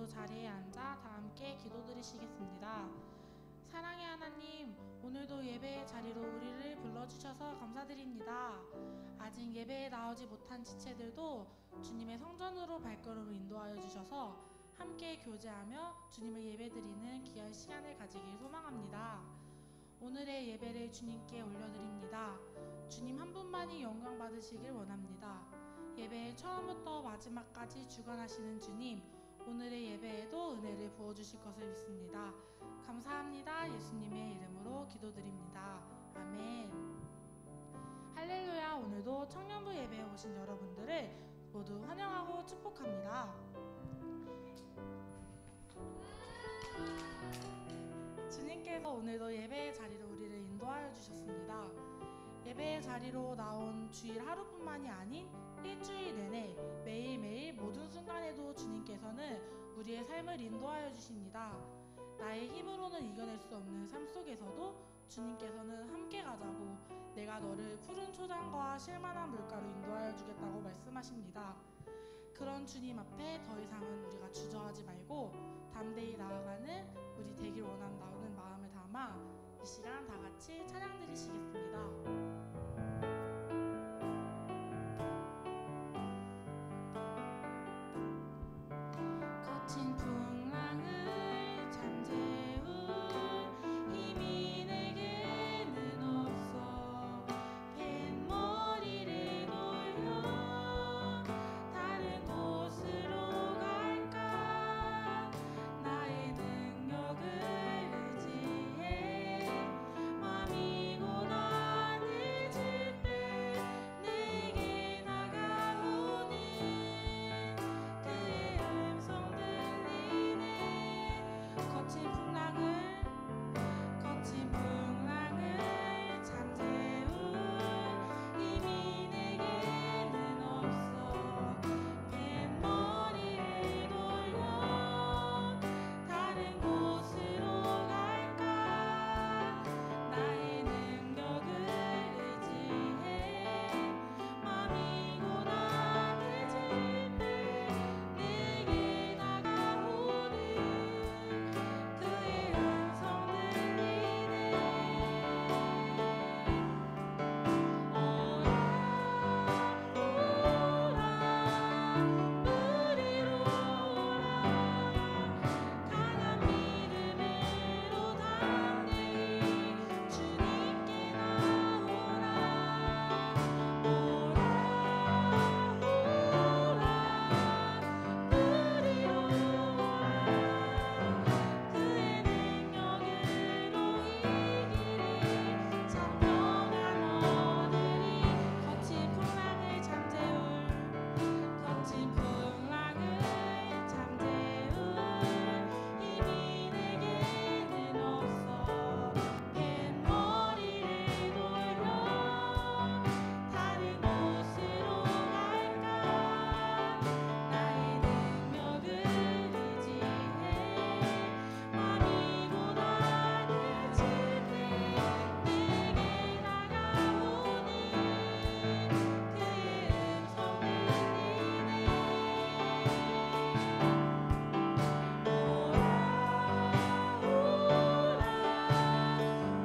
모두 자리에 앉아 다 함께 기도드리시겠습니다. 사랑의 하나님, 오늘도 예배의 자리로 우리를 불러주셔서 감사드립니다. 아직 예배에 나오지 못한 지체들도 주님의 성전으로 발걸음을 인도하여 주셔서 함께 교제하며 주님을 예배드리는 귀한 시간을 가지길 소망합니다. 오늘의 예배를 주님께 올려드립니다. 주님 한 분만이 영광 받으시길 원합니다. 예배의 처음부터 마지막까지 주관하시는 주님, 오늘의 예배에도 은혜를 부어주실 것을 믿습니다. 감사합니다. 예수님의 이름으로 기도드립니다. 아멘. 할렐루야. 오늘도 청년부 예배에 오신 여러분들을 모두 환영하고 축복합니다. 주님께서 오늘도 예배의 자리로 우리를 인도하여 주셨습니다. 예배의 자리로 나온 주일 하루뿐만이 아닌 일주일 내내 매일매일 모든 순간에도 주님께서는 우리의 삶을 인도하여 주십니다. 나의 힘으로는 이겨낼 수 없는 삶 속에서도 주님께서는 함께 가자고, 내가 너를 푸른 초장과 실만한 물가로 인도하여 주겠다고 말씀하십니다. 그런 주님 앞에 더 이상은 우리가 주저하지 말고 담대히 나아가는 우리 되길 원한다는 마음을 담아 이 시간 다 같이 찬양 드리시겠습니다. 거친 풍랑을 잠재울 힘이 내게는 없어. 뱃머리를 돌려 다른 곳으로 갈까. 나의 능력을 의지해 맘이 고단해질 때 내게 다가오는 그의 음성 들리네. 거친 풍랑을 잠재울 힘이 내게는 없어. 뱃머리를 돌려 다른 곳으로 갈까. 나의 능력을 의지해 맘이 고단해질 때 내게 다가오는 그의 음성 들리네. 오라 우리로 오라. 강한 믿음으로 담대히 주님께 나오라. 오라 우리로 오라. 그의 능력으로 이기리 참 평안 얻으리. 거친 풍랑을 잠재울 힘이 내게는 없어. 뱃머리를 돌려 다른 곳으로 갈까. 나의 능력을 의지해 맘이 고단해질 때 내게 다가오는 그의 음성 들리네. 오라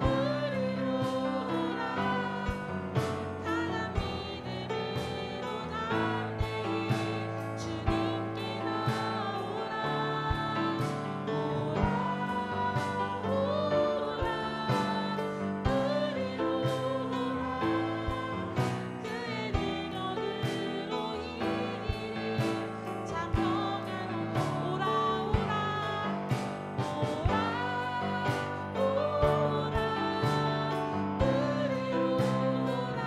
우리로 오라. 강한 믿음으로 담대히 주님께 나오라. 오라 우리로 오라. 그의 능력으로 이기리 참 평안. 오라 우리로 오라.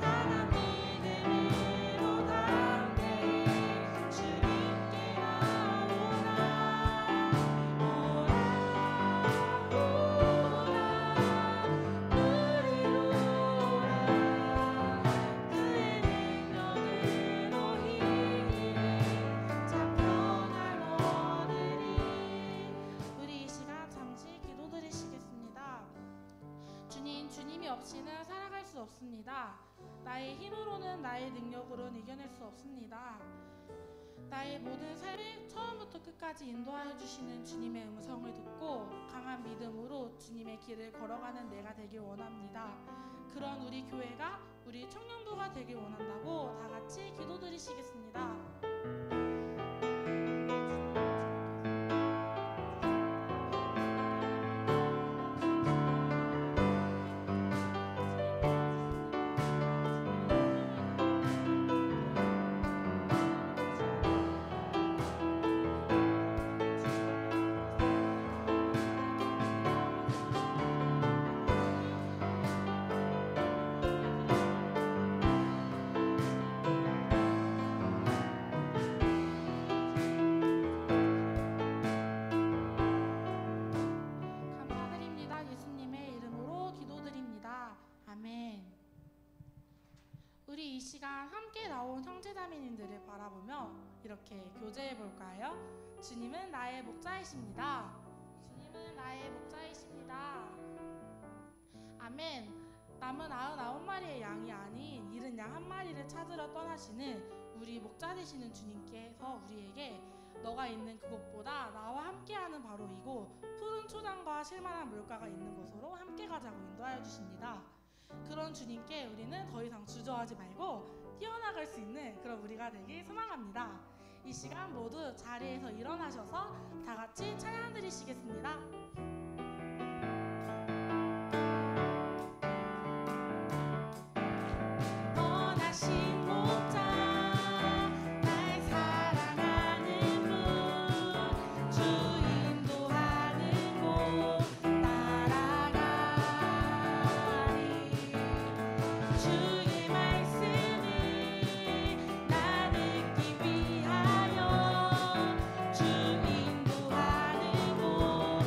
강한 믿음으로 담대히 주님께 나오라. 우리로 오라. 그의 능력으로 이기리 참 평안 얻으리. 우리 이 시간 잠시 기도드리시겠습니다. 주님이 없이는 살아갈 수 없습니다. 나의 힘으로는, 나의 능력으로는 이겨낼 수 없습니다. 나의 모든 삶을 처음부터 끝까지 인도하여 주시는 주님의 음성을 듣고 강한 믿음으로 주님의 길을 걸어가는 내가 되길 원합니다. 그런 우리 교회가 우리 청년부가 되길 원한다고 다 같이 기도드리시겠습니다. 감사드립니다. 예수님의 이름으로 기도드립니다. 아멘. 우리 이 시간 함께 나온 형제자매님들을 바라보며 이렇게 교제해 볼까요? 주님은 나의 목자이십니다. 주님은 나의 목자이십니다. 아멘. 남은 99마리의 양이 아닌 잃은 양 한 마리를 찾으러 떠나시는 우리 목자 되시는 주님께서 우리에게 너가 있는 그곳보다 나와 함께하는 바로 이곳 푸른 초장과 실만한 물가가 있는 곳으로 함께 가자고 인도하여 주십니다. 그런 주님께 우리는 더 이상 주저하지 말고 뛰어나갈 수 있는 그런 우리가 되길 소망합니다. 이 시간 모두 자리에서 일어나셔서 다 같이 찬양 드리시겠습니다. 원하신 목자 날 사랑하는 분 주 인도하는 곳 따라가리 주의 말씀을 나누기 위하여 주 인도하는 곳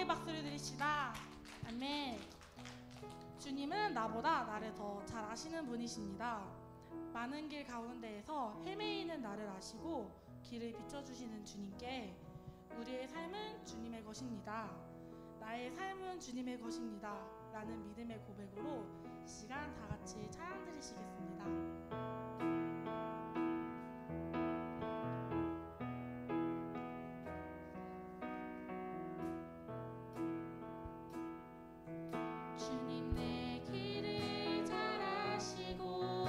함께 박수를 드립시다. 아멘. 주님은 나보다 나를 더 잘 아시는 분이십니다. 많은 길 가운데에서 헤매이는 나를 아시고 길을 비춰주시는 주님께 우리의 삶은 주님의 것입니다. 나의 삶은 주님의 것입니다. 라는 믿음의 고백으로 이 시간 다 같이 찬양 드리시겠습니다. 주님 내 길을 잘 아시고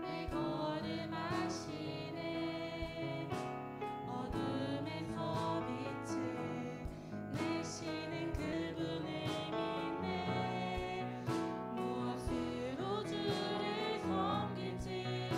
내 걸음 아시네. 어둠에서 빛을 내시는 그분을 믿네. 무엇으로 주를 섬길지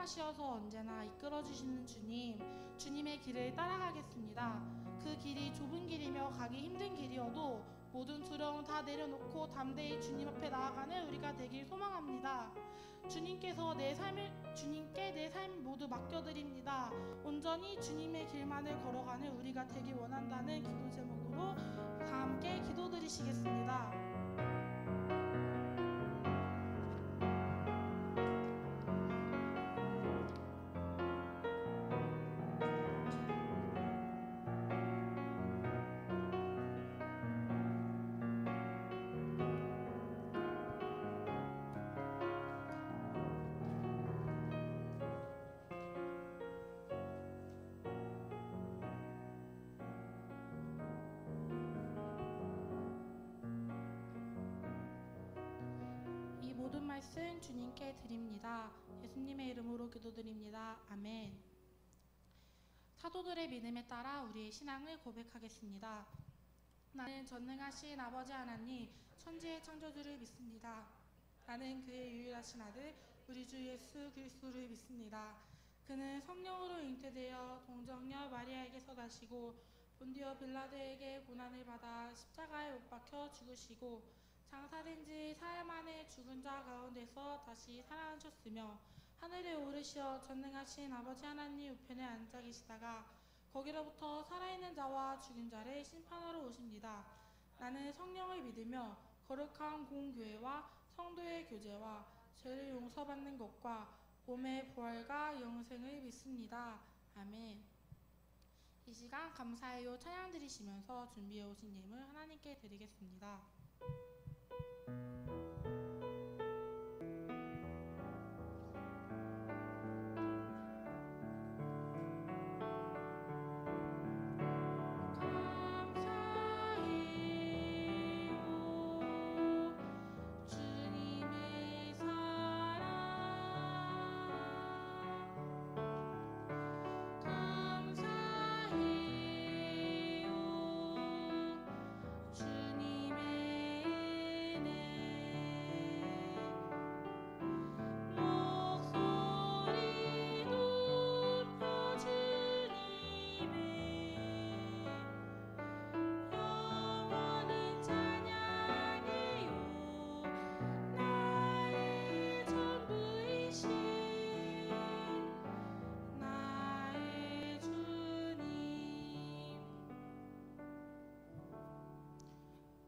인도하시어서 언제나 이끌어주시는 주님, 주님의 길을 따라가겠습니다. 그 길이 좁은 길이며 가기 힘든 길이어도 모든 두려움 다 내려놓고 담대히 주님 앞에 나아가는 우리가 되길 소망합니다. 주님께 내 삶 모두 맡겨드립니다. 온전히 주님의 길만을 걸어가는 우리가 되길 원한다는 기도 제목으로 다 함께 기도드리시겠습니다. 이 모든 말씀 주님께 드립니다. 예수님의 이름으로 기도드립니다. 아멘. 사도들의 믿음에 따라 우리의 신앙을 고백하겠습니다. 나는 전능하신 아버지 하나님, 천지의 창조주를 믿습니다. 나는 그의 유일하신 아들, 우리 주 예수 그리스도를 믿습니다. 그는 성령으로 잉태되어 동정녀 마리아에게서 나시고 본디오 빌라도에게 고난을 받아 십자가에 못 박혀 죽으시고 장사된 지 사흘 만에 죽은 자 가운데서 다시 살아나셨으며 하늘에 오르시어 전능하신 아버지 하나님 우편에 앉아 계시다가 거기로부터 살아있는 자와 죽은 자를 심판하러 오십니다. 나는 성령을 믿으며 거룩한 공교회와 성도의 교제와 죄를 용서받는 것과 몸의 부활과 영생을 믿습니다. 아멘. 이 시간 감사해요 찬양 드리시면서 준비해 오신 예물 하나님께 드리겠습니다.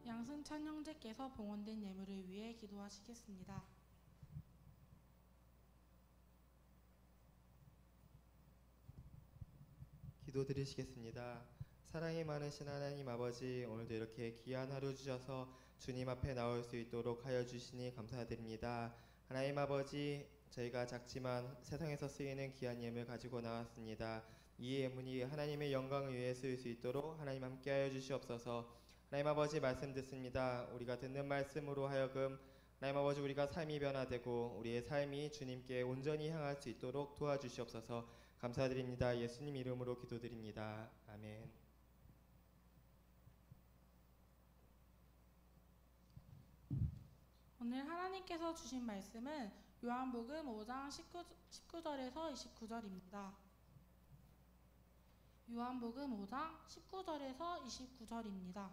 양승찬 형제께서 봉헌된 예물을 위해 기도하시겠습니다. 기도드리시겠습니다. 사랑이 많으신 하나님 아버지, 오늘도 이렇게 귀한 하루 주셔서 주님 앞에 나올 수 있도록 하여 주시니 감사드립니다. 하나님 아버지, 저희가 작지만 세상에서 쓰이는 귀한 예물 가지고 나왔습니다. 이 예물이 하나님의 영광을 위해 쓰일 수 있도록 하나님 함께 하여 주시옵소서. 하나님 아버지, 말씀 듣습니다. 우리가 듣는 말씀으로 하여금 하나님 아버지, 우리가 삶이 변화되고 우리의 삶이 주님께 온전히 향할 수 있도록 도와주시옵소서. 감사드립니다. 예수님 이름으로 기도드립니다. 아멘. 오늘 하나님께서 주신 말씀은 요한복음 5장 19절에서 29절입니다. 요한복음 5장 19절에서 29절입니다.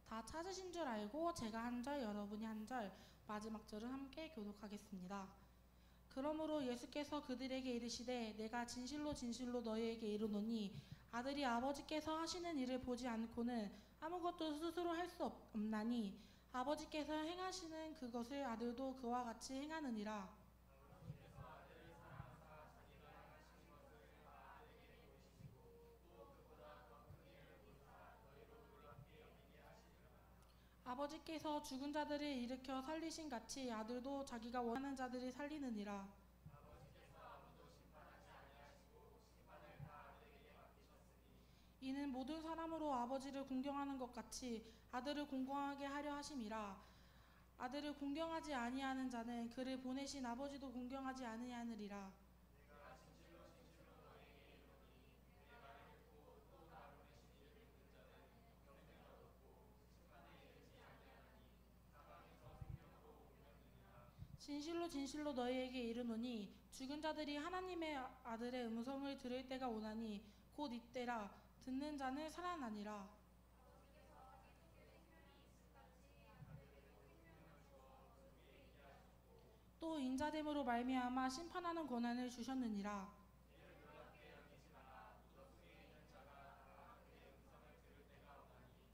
다 찾으신 줄 알고 제가 한 절, 여러분이 한 절, 마지막 절은 함께 교독하겠습니다. 그러므로 예수께서 그들에게 이르시되 내가 진실로 진실로 너희에게 이르노니 아들이 아버지께서 하시는 일을 보지 않고는 아무것도 스스로 할 수 없나니 아버지께서 행하시는 그것을 아들도 그와 같이 행하느니라. 아버지께서 죽은 자들을 일으켜 살리신 같이 아들도 자기가 원하는 자들을 살리느니라. 이는 모든 사람으로 아버지를 공경하는 것 같이 아들을 공경하게 하려 하심이라. 아들을 공경하지 아니하는 자는 그를 보내신 아버지도 공경하지 아니하느니라. 진실로 진실로 너희에게 이르노니 죽은 자들이 하나님의 아들의 음성을 들을 때가 오나니 곧 이때라. 듣는 자는 살아나니라. 또 인자됨으로 말미암아 심판하는 권한을 주셨느니라.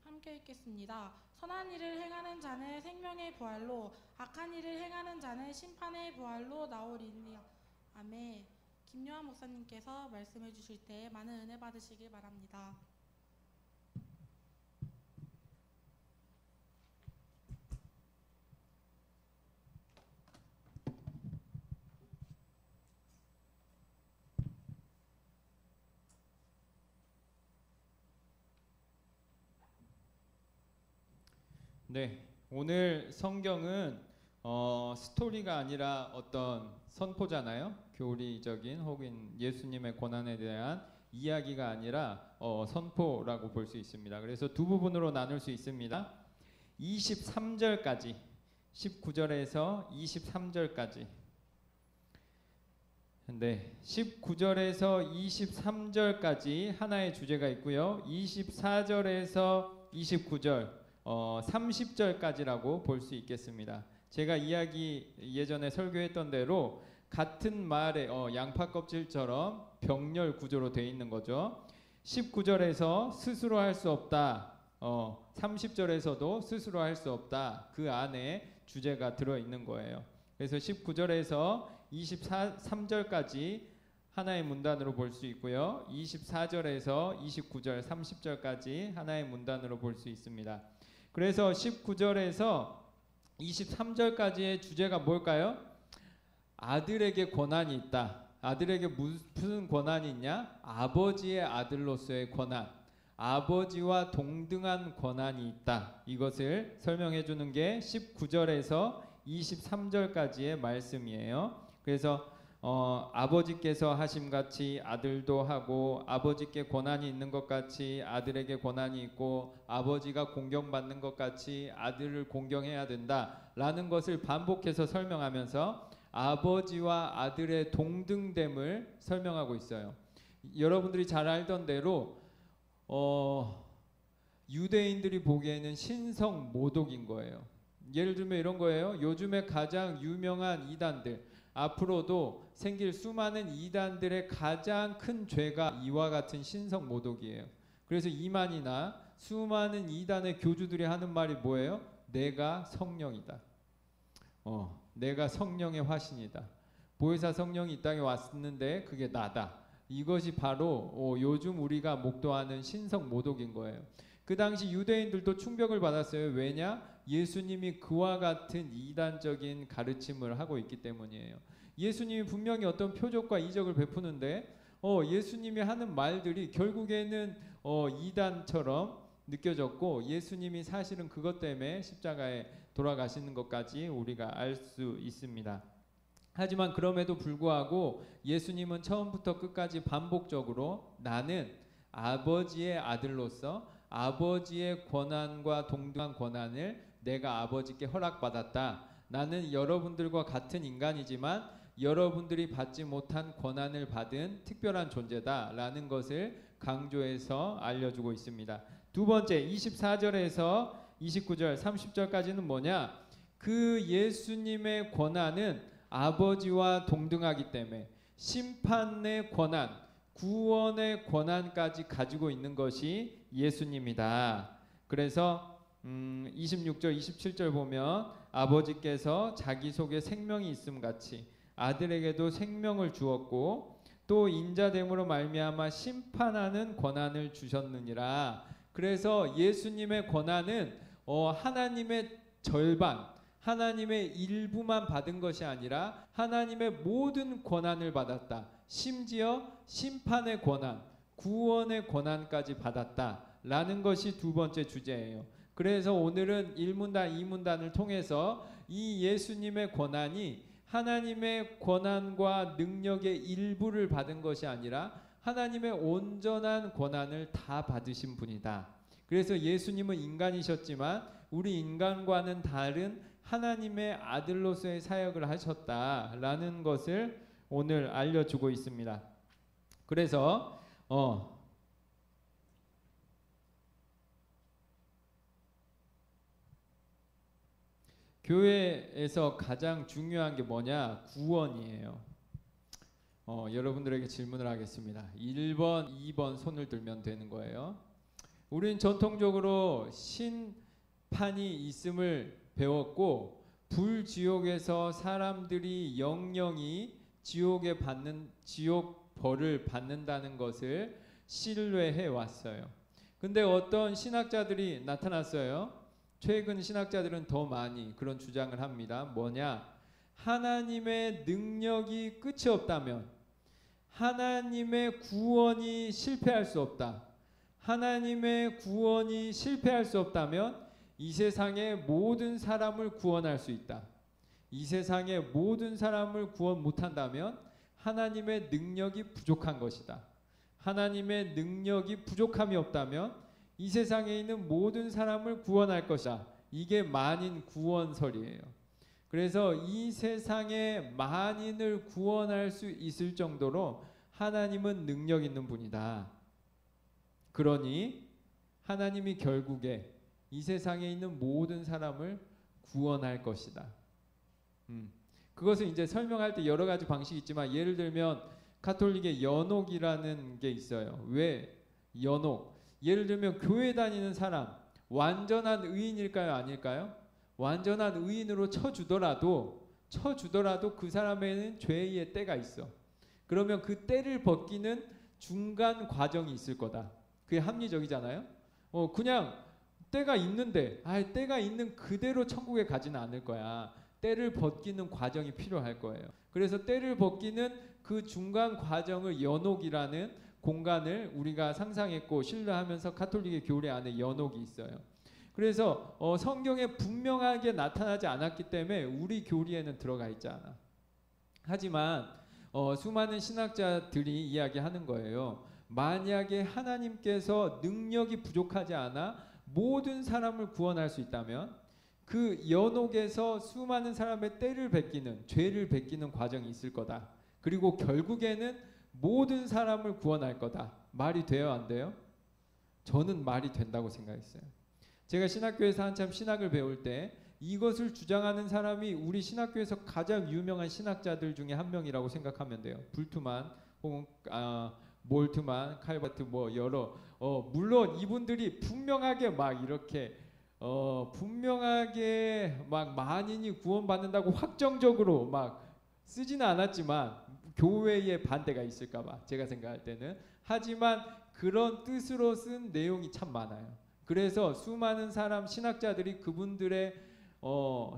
함께 읽겠습니다. 선한 일을 행하는 자는 생명의 부활로, 악한 일을 행하는 자는 심판의 부활로 나오리니. 아멘. 김요한 목사님께서 말씀해 주실 때 많은 은혜 받으시길 바랍니다. 네, 오늘 성경은 스토리가 아니라 어떤 선포잖아요. 교리적인 혹은 예수님의 고난에 대한 이야기가 아니라 선포라고 볼 수 있습니다. 그래서 두 부분으로 나눌 수 있습니다. 23절까지, 19절에서 23절까지. 네, 19절에서 23절까지 하나의 주제가 있고요. 24절에서 29절 30절까지라고 볼 수 있겠습니다. 제가 예전에 설교했던 대로 같은 말에 양파 껍질처럼 병렬 구조로 되어 있는 거죠. 19절에서 스스로 할 수 없다. 30절에서도 스스로 할 수 없다. 그 안에 주제가 들어 있는 거예요. 그래서 19절에서 23절까지 하나의 문단으로 볼 수 있고요. 24절에서 29절, 30절까지 하나의 문단으로 볼 수 있습니다. 그래서 19절에서 23절까지의 주제가 뭘까요? 아들에게 권한이 있다. 아들에게 무슨 권한이 있냐? 아버지의 아들로서의 권한, 아버지와 동등한 권한이 있다. 이것을 설명해 주는 게 19절에서 23절까지의 말씀이에요. 그래서 아버지께서 하심같이 아들도 하고, 아버지께 권한이 있는 것 같이 아들에게 권한이 있고, 아버지가 공경받는 것 같이 아들을 공경해야 된다라는 것을 반복해서 설명하면서 아버지와 아들의 동등됨을 설명하고 있어요. 여러분들이 잘 알던 대로 유대인들이 보기에는 신성 모독인 거예요. 예를 들면 이런 거예요. 요즘에 가장 유명한 이단들, 앞으로도 생길 수많은 이단들의 가장 큰 죄가 이와 같은 신성 모독이에요. 그래서 이만희나 수많은 이단의 교주들이 하는 말이 뭐예요? 내가 성령이다. 내가 성령의 화신이다. 보혜사 성령이 이 땅에 왔는데 그게 나다. 이것이 바로 요즘 우리가 목도하는 신성 모독인 거예요. 그 당시 유대인들도 충격을 받았어요. 왜냐? 예수님이 그와 같은 이단적인 가르침을 하고 있기 때문이에요. 예수님이 분명히 어떤 표적과 이적을 베푸는데 예수님이 하는 말들이 결국에는 이단처럼 느껴졌고, 예수님이 사실은 그것 때문에 십자가에 돌아가시는 것까지 우리가 알 수 있습니다. 하지만 그럼에도 불구하고 예수님은 처음부터 끝까지 반복적으로 나는 아버지의 아들로서 아버지의 권한과 동등한 권한을 내가 아버지께 허락받았다. 나는 여러분들과 같은 인간이지만 여러분들이 받지 못한 권한을 받은 특별한 존재다 라는 것을 강조해서 알려주고 있습니다. 두 번째, 24절에서 29절, 30절까지는 뭐냐? 그 예수님의 권한은 아버지와 동등하기 때문에 심판의 권한, 구원의 권한까지 가지고 있는 것이 예수님이다. 그래서 26절, 27절 보면 아버지께서 자기 속에 생명이 있음 같이 아들에게도 생명을 주었고 또 인자됨으로 말미암아 심판하는 권한을 주셨느니라. 그래서 예수님의 권한은 하나님의 절반, 하나님의 일부만 받은 것이 아니라 하나님의 모든 권한을 받았다. 심지어 심판의 권한, 구원의 권한까지 받았다라는 것이 두 번째 주제예요. 그래서 오늘은 1문단, 2문단을 통해서 이 예수님의 권한이 하나님의 권한과 능력의 일부를 받은 것이 아니라 하나님의 온전한 권한을 다 받으신 분이다. 그래서 예수님은 인간이셨지만 우리 인간과는 다른 하나님의 아들로서의 사역을 하셨다라는 것을 오늘 알려주고 있습니다. 그래서 교회에서 가장 중요한 게 뭐냐? 구원이에요. 여러분들에게 질문을 하겠습니다. 1번, 2번 손을 들면 되는 거예요. 우리는 전통적으로 심판이 있음을 배웠고 불지옥에서 사람들이 영영이 지옥 벌을 받는다는 것을 신뢰해 왔어요. 근데 어떤 신학자들이 나타났어요. 최근 신학자들은 더 많이 그런 주장을 합니다. 뭐냐? 하나님의 능력이 끝이 없다면, 하나님의 구원이 실패할 수 없다. 하나님의 구원이 실패할 수 없다면 이 세상의 모든 사람을 구원할 수 있다. 이 세상의 모든 사람을 구원 못한다면 하나님의 능력이 부족한 것이다. 하나님의 능력이 부족함이 없다면 이 세상에 있는 모든 사람을 구원할 것이다. 이게 만인 구원설이에요. 그래서 이 세상의 만인을 구원할 수 있을 정도로 하나님은 능력 있는 분이다. 그러니 하나님이 결국에 이 세상에 있는 모든 사람을 구원할 것이다. 그것을 이제 설명할 때 여러 가지 방식이 있지만, 예를 들면 가톨릭의 연옥이라는 게 있어요. 왜 연옥? 예를 들면 교회 다니는 사람, 완전한 의인일까요? 아닐까요? 완전한 의인으로 쳐주더라도 그 사람에는 죄의 때가 있어. 그러면 그 때를 벗기는 중간 과정이 있을 거다. 그게 합리적이잖아요. 그냥 때가 있는데 때가 있는 그대로 천국에 가지는 않을 거야. 때를 벗기는 과정이 필요할 거예요. 그래서 때를 벗기는 그 중간 과정을 연옥이라는 공간을 우리가 상상했고 신뢰하면서 가톨릭의 교리 안에 연옥이 있어요. 그래서 성경에 분명하게 나타나지 않았기 때문에 우리 교리에는 들어가 있지 않아. 하지만 수많은 신학자들이 이야기하는 거예요. 만약에 하나님께서 능력이 부족하지 않아 모든 사람을 구원할 수 있다면 그 연옥에서 수많은 사람의 때를 베끼는, 죄를 베끼는 과정이 있을 거다. 그리고 결국에는 모든 사람을 구원할 거다. 말이 돼요, 안 돼요? 저는 말이 된다고 생각했어요. 제가 신학교에서 한참 신학을 배울 때 이것을 주장하는 사람이 우리 신학교에서 가장 유명한 신학자들 중에 한 명이라고 생각하면 돼요. 불트만 혹은 몰트만, 칼바트 여러 물론 이분들이 분명하게 막 이렇게 분명하게 막 만인이 구원받는다고 확정적으로 막 쓰지는 않았지만 교회의 반대가 있을까봐 제가 생각할 때는. 하지만 그런 뜻으로 쓴 내용이 참 많아요. 그래서 수많은 신학자들이 그분들의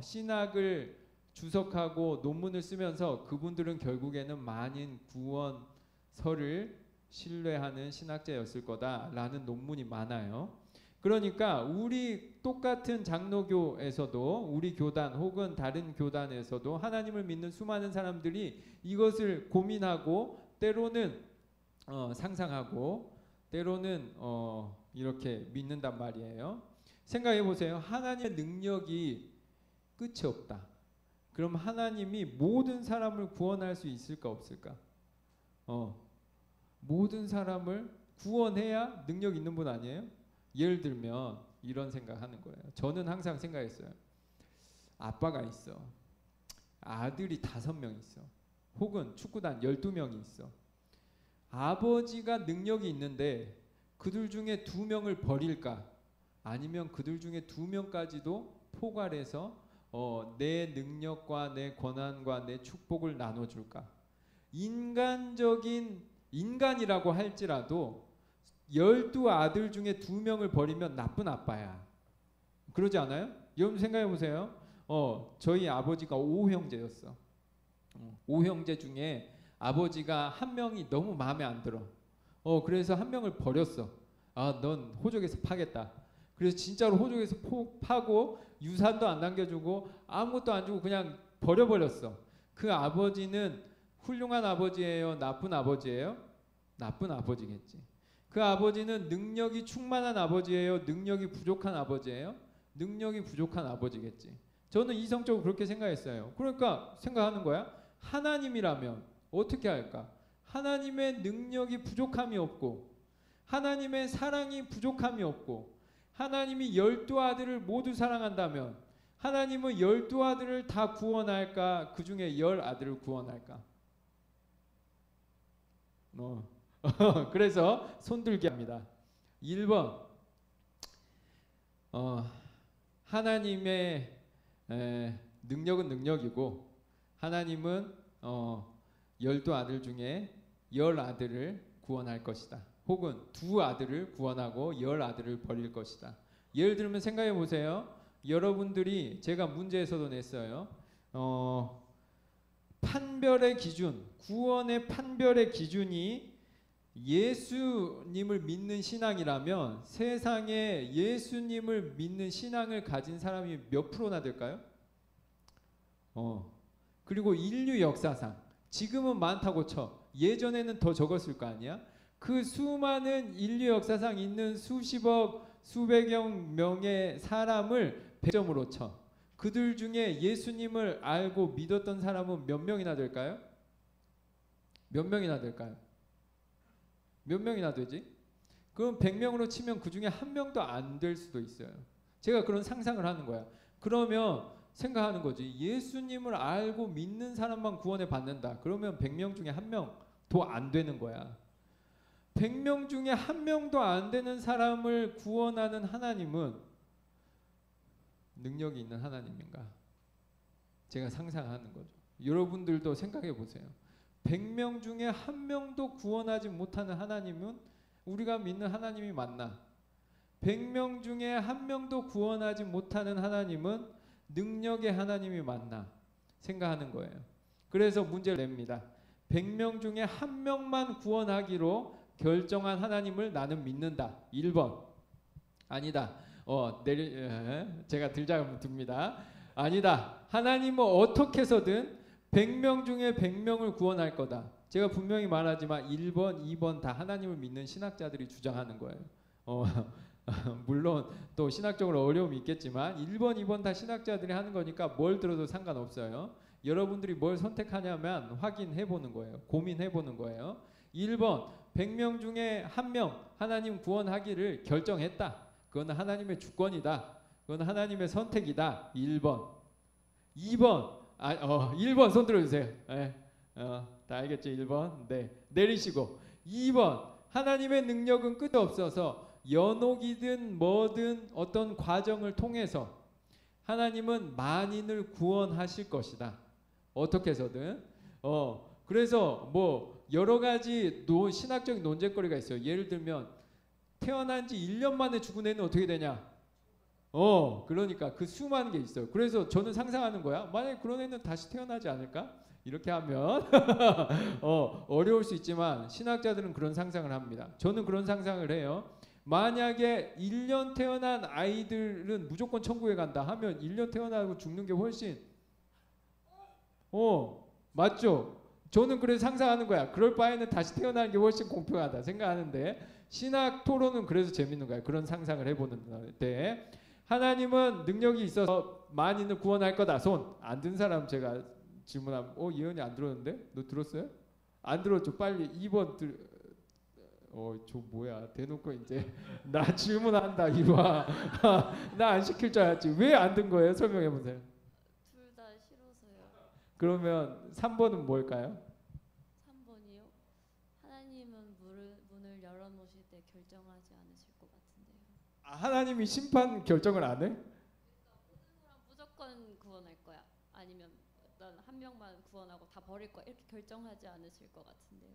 신학을 주석하고 논문을 쓰면서 그분들은 결국에는 만인 구원설을 신뢰하는 신학자였을 거다라는 논문이 많아요. 그러니까 우리 똑같은 장로교에서도, 우리 교단 혹은 다른 교단에서도 하나님을 믿는 수많은 사람들이 이것을 고민하고 때로는 상상하고 때로는 이렇게 믿는단 말이에요. 생각해 보세요. 하나님의 능력이 끝이 없다. 그럼 하나님이 모든 사람을 구원할 수 있을까 없을까? 모든 사람을 구원해야 능력 있는 분 아니에요? 예를 들면 이런 생각하는 거예요. 저는 항상 생각했어요. 아빠가 있어. 아들이 5명 있어. 혹은 축구단 12명이 있어. 아버지가 능력이 있는데 그들 중에 2명을 버릴까? 아니면 그들 중에 2명까지도 포괄해서 내 능력과 내 권한과 내 축복을 나눠줄까? 인간이라고 할지라도 12아들 중에 2명을 버리면 나쁜 아빠야. 그러지 않아요? 여러분 생각해 보세요. 저희 아버지가 5형제였어. 5형제 중에 아버지가 한 명이 너무 마음에 안 들어. 그래서 한 명을 버렸어. 넌 호적에서 파겠다. 그래서 진짜로 호적에서 파고 유산도 안 남겨주고 아무것도 안 주고 그냥 버려버렸어. 그 아버지는 훌륭한 아버지예요? 나쁜 아버지예요? 나쁜 아버지겠지. 그 아버지는 능력이 충만한 아버지예요? 능력이 부족한 아버지예요? 능력이 부족한 아버지겠지. 저는 이성적으로 그렇게 생각했어요. 그러니까 생각하는 거야. 하나님이라면 어떻게 할까? 하나님의 능력이 부족함이 없고 하나님의 사랑이 부족함이 없고 하나님이 12아들을 모두 사랑한다면 하나님은 12아들을 다 구원할까? 그 중에 10아들을 구원할까? 그래서 손들게 합니다. 1번 하나님의 능력은 능력이고 하나님은 12아들 중에 10아들을 구원할 것이다. 혹은 2아들을 구원하고 10아들을 버릴 것이다. 예를 들면 생각해 보세요. 여러분들이 제가 문제에서도 냈어요. 판별의 기준, 구원의 판별의 기준이 예수님을 믿는 신앙이라면 세상에 예수님을 믿는 신앙을 가진 사람이 몇 프로나 될까요? 그리고 인류 역사상 지금은 많다고 쳐. 예전에는 더 적었을 거 아니야? 그 수많은 인류 역사상 있는 수십억, 수백여 명의 사람을 100점으로 쳐. 그들 중에 예수님을 알고 믿었던 사람은 몇 명이나 될까요? 몇 명이나 될까요? 몇 명이나 되지? 그럼 100명으로 치면 그 중에 한 명도 안 될 수도 있어요. 제가 그런 상상을 하는 거야. 그러면 생각하는 거지. 예수님을 알고 믿는 사람만 구원을 받는다. 그러면 100명 중에 한 명도 안 되는 거야. 100명 중에 한 명도 안 되는 사람을 구원하는 하나님은 능력이 있는 하나님인가? 제가 상상하는 거죠. 여러분들도 생각해 보세요. 100명 중에 한 명도 구원하지 못하는 하나님은 우리가 믿는 하나님이 맞나? 100명 중에 한 명도 구원하지 못하는 하나님은 능력의 하나님이 맞나? 생각하는 거예요. 그래서 문제를 냅니다. 100명 중에 한 명만 구원하기로 결정한 하나님을 나는 믿는다. 1번. 아니다. 제가 들자면 듭니다. 아니다. 하나님은 어떻게 해서든 100명 중에 100명을 구원할 거다. 제가 분명히 말하지만 1번, 2번 다 하나님을 믿는 신학자들이 주장하는 거예요. 물론 또 신학적으로 어려움이 있겠지만 1번, 2번 다 신학자들이 하는 거니까 뭘 들어도 상관없어요. 여러분들이 뭘 선택하냐면 확인해 보는 거예요. 고민해 보는 거예요. 1번, 100명 중에 한 명 하나님 구원하기를 결정했다. 그건 하나님의 주권이다. 그건 하나님의 선택이다. 1번. 2번. 1번 손 들어주세요. 네. 다 알겠죠? 1번. 네. 내리시고. 2번. 하나님의 능력은 끝이 없어서 연옥이든 뭐든 어떤 과정을 통해서 하나님은 만인을 구원하실 것이다. 어떻게 해서든. 그래서 뭐 여러 가지 신학적인 논쟁거리가 있어요. 예를 들면 태어난 지 1년 만에 죽은 애는 어떻게 되냐? 그러니까 그 수많은 게 있어요. 그래서 저는 상상하는 거야. 만약에 그런 애는 다시 태어나지 않을까? 이렇게 하면 어려울 수 있지만 신학자들은 그런 상상을 합니다. 저는 그런 상상을 해요. 만약에 1년 태어난 아이들은 무조건 천국에 간다 하면 1년 태어나고 죽는 게 훨씬 맞죠? 저는 그래서 상상하는 거야. 그럴 바에는 다시 태어나는 게 훨씬 공평하다 생각하는데 신학 토론은 그래서 재밌는 거야. 그런 상상을 해보는 때 하나님은 능력이 있어서 만인을 구원할 거다. 손 안 든 사람 제가 질문하면 예언이 안 들었는데? 너 들었어요? 안 들었죠? 빨리 2번 저 뭐야 대놓고 이제 나 질문한다 이봐. 나 안 시킬 줄 알았지. 왜 안 든 거예요? 설명해 보세요. 둘 다 싫어서요. 그러면 3번은 뭘까요? 3번이요? 하나님은 문을 열어놓으실 때 결정하지 않으실 것 같은데요. 하나님이 심판 결정을 안 해? 무조건 구원할 거야. 아니면 난 한 명만 구원하고 다 버릴 거야. 이렇게 결정하지 않으실 것 같은데요.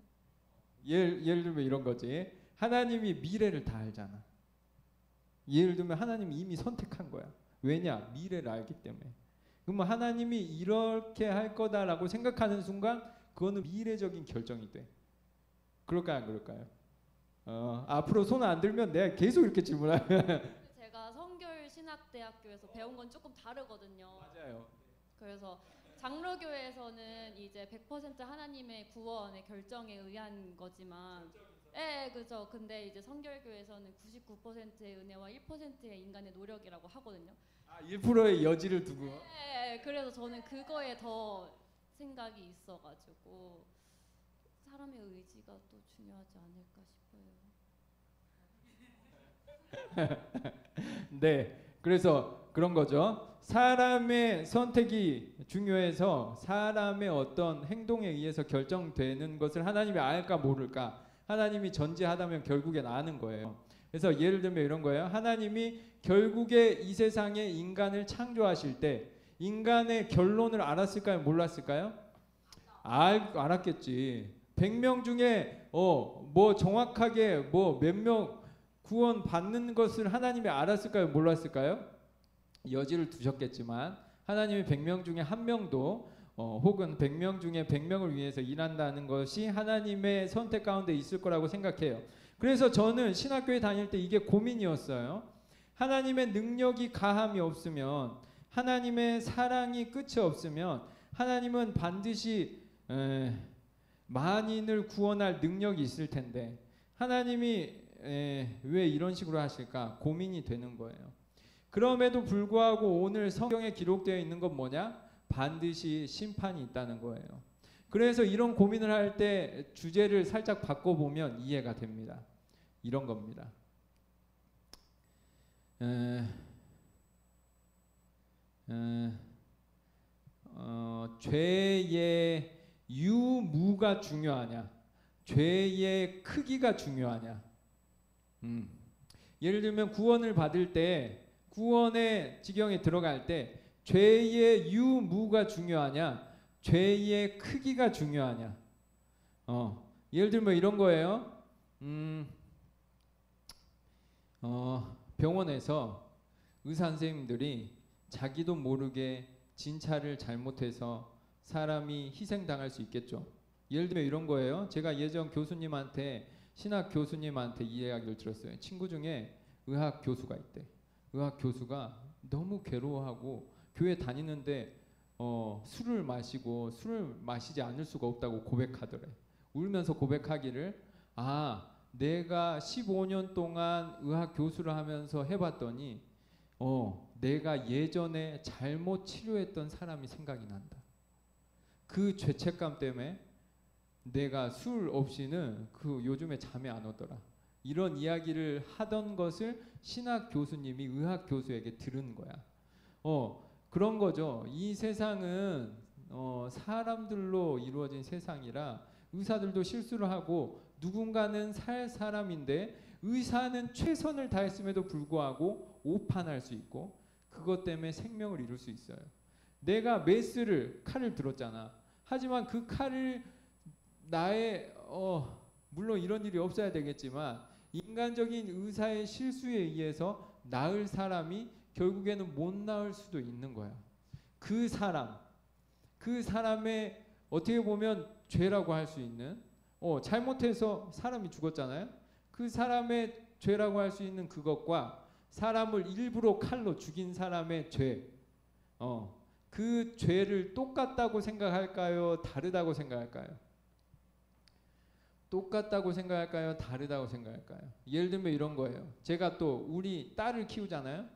예를 들면 이런 거지. 하나님이 미래를 다 알잖아. 예를 들면 하나님이 이미 선택한 거야. 왜냐? 미래를 알기 때문에. 그러면 하나님이 이렇게 할 거다라고 생각하는 순간 그거는 미래적인 결정이 돼. 그럴까요? 안 그럴까요? 앞으로 손 안 들면 내가 계속 이렇게 질문하면 제가 성결신학대학교에서 배운 건 조금 다르거든요. 맞아요. 그래서 장로교에서는 이제 100% 하나님의 구원의 결정에 의한 거지만 예, 그죠. 근데 이제 성결교에서는 99%의 은혜와 1%의 인간의 노력이라고 하거든요. 1%의 여지를 두고. 예, 그래서 저는 그거에 더 생각이 있어가지고 사람의 의지가 또 중요하지 않을까 싶어요. 네, 그래서 그런 거죠. 사람의 선택이 중요해서 사람의 어떤 행동에 의해서 결정되는 것을 하나님이 알까 모를까. 하나님이 전지하다면 결국엔 아는 거예요. 그래서 예를 들면 이런 거예요. 하나님이 결국에 이 세상에 인간을 창조하실 때 인간의 결론을 알았을까요? 몰랐을까요? 알았겠지. 100명 중에 뭐 정확하게 뭐 몇 명 구원 받는 것을 하나님이 알았을까요? 몰랐을까요? 여지를 두셨겠지만 하나님이 100명 중에 한 명도 혹은 100명 중에 100명을 위해서 일한다는 것이 하나님의 선택 가운데 있을 거라고 생각해요. 그래서 저는 신학교에 다닐 때 이게 고민이었어요. 하나님의 능력이 가함이 없으면, 하나님의 사랑이 끝이 없으면 하나님은 반드시 만인을 구원할 능력이 있을 텐데 하나님이 왜 이런 식으로 하실까 고민이 되는 거예요. 그럼에도 불구하고 오늘 성경에 기록되어 있는 건 뭐냐? 반드시 심판이 있다는 거예요. 그래서 이런 고민을 할 때 주제를 살짝 바꿔보면 이해가 됩니다. 이런 겁니다. 죄의 유무가 중요하냐? 죄의 크기가 중요하냐? 예를 들면 구원을 받을 때 구원의 지경에 들어갈 때 죄의 유무가 중요하냐? 죄의 크기가 중요하냐? 예를 들면 이런 거예요. 병원에서 의사 선생님들이 자기도 모르게 진찰을 잘못해서 사람이 희생당할 수 있겠죠. 예를 들면 이런 거예요. 제가 예전 교수님한테 신학 교수님한테 이 이야기를 들었어요. 친구 중에 의학 교수가 있대. 의학 교수가 너무 괴로워하고 교회 다니는데 술을 마시고 술을 마시지 않을 수가 없다고 고백하더래. 울면서 고백하기를 내가 15년 동안 의학 교수를 하면서 해봤더니 내가 예전에 잘못 치료했던 사람이 생각이 난다. 그 죄책감 때문에 내가 술 없이는 요즘에 잠이 안 오더라. 이런 이야기를 하던 것을 신학 교수님이 의학 교수에게 들은 거야. 그런 거죠. 이 세상은 사람들로 이루어진 세상이라 의사들도 실수를 하고 누군가는 살 사람인데 의사는 최선을 다했음에도 불구하고 오판할 수 있고 그것 때문에 생명을 잃을 수 있어요. 내가 칼을 들었잖아. 하지만 그 칼을 나의 물론 이런 일이 없어야 되겠지만 인간적인 의사의 실수에 의해서 나을 사람이 결국에는 못 나을 수도 있는 거야. 그 사람의 어떻게 보면 죄라고 할 수 있는 잘못해서 사람이 죽었잖아요. 그 사람의 죄라고 할 수 있는 그것과 사람을 일부러 칼로 죽인 사람의 죄, 그 죄를 똑같다고 생각할까요? 다르다고 생각할까요? 똑같다고 생각할까요? 다르다고 생각할까요? 예를 들면 이런 거예요. 제가 또 우리 딸을 키우잖아요.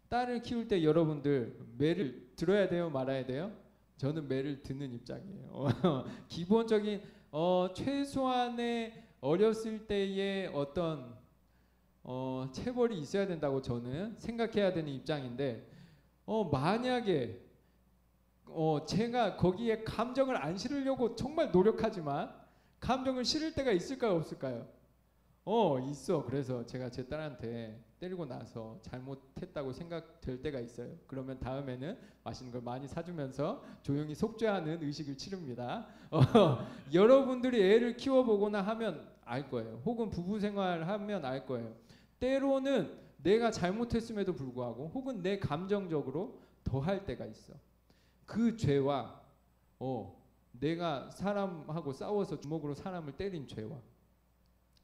딸을 키울 때 여러분들 매를 들어야 돼요? 말아야 돼요? 저는 매를 듣는 입장이에요. 기본적인 최소한의 어렸을 때의 어떤 체벌이 있어야 된다고 저는 생각해야 되는 입장인데 만약에 제가 거기에 감정을 안 실으려고 정말 노력하지만 감정을 실을 때가 있을까요? 없을까요? 있어. 그래서 제가 제 딸한테 때리고 나서 잘못했다고 생각될 때가 있어요. 그러면 다음에는 맛있는 걸 많이 사주면서 조용히 속죄하는 의식을 치릅니다. 여러분들이 애를 키워보거나 하면 알 거예요. 혹은 부부 생활하면 알 거예요. 때로는 내가 잘못했음에도 불구하고 혹은 내 감정적으로 더 할 때가 있어. 그 죄와 내가 사람하고 싸워서 주먹으로 사람을 때린 죄와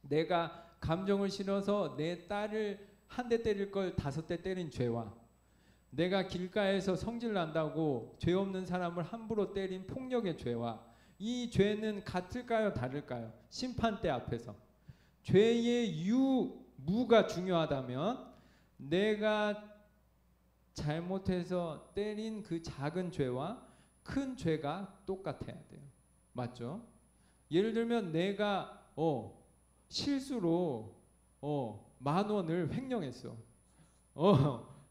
내가 감정을 실어서 내 딸을 한 대 때릴 걸 5대 때린 죄와 내가 길가에서 성질 난다고 죄 없는 사람을 함부로 때린 폭력의 죄와 이 죄는 같을까요? 다를까요? 심판대 앞에서 죄의 유무가 중요하다면 내가 잘못해서 때린 그 작은 죄와 큰 죄가 똑같아야 돼요. 맞죠? 예를 들면 내가 실수로 10,000원을 횡령했어.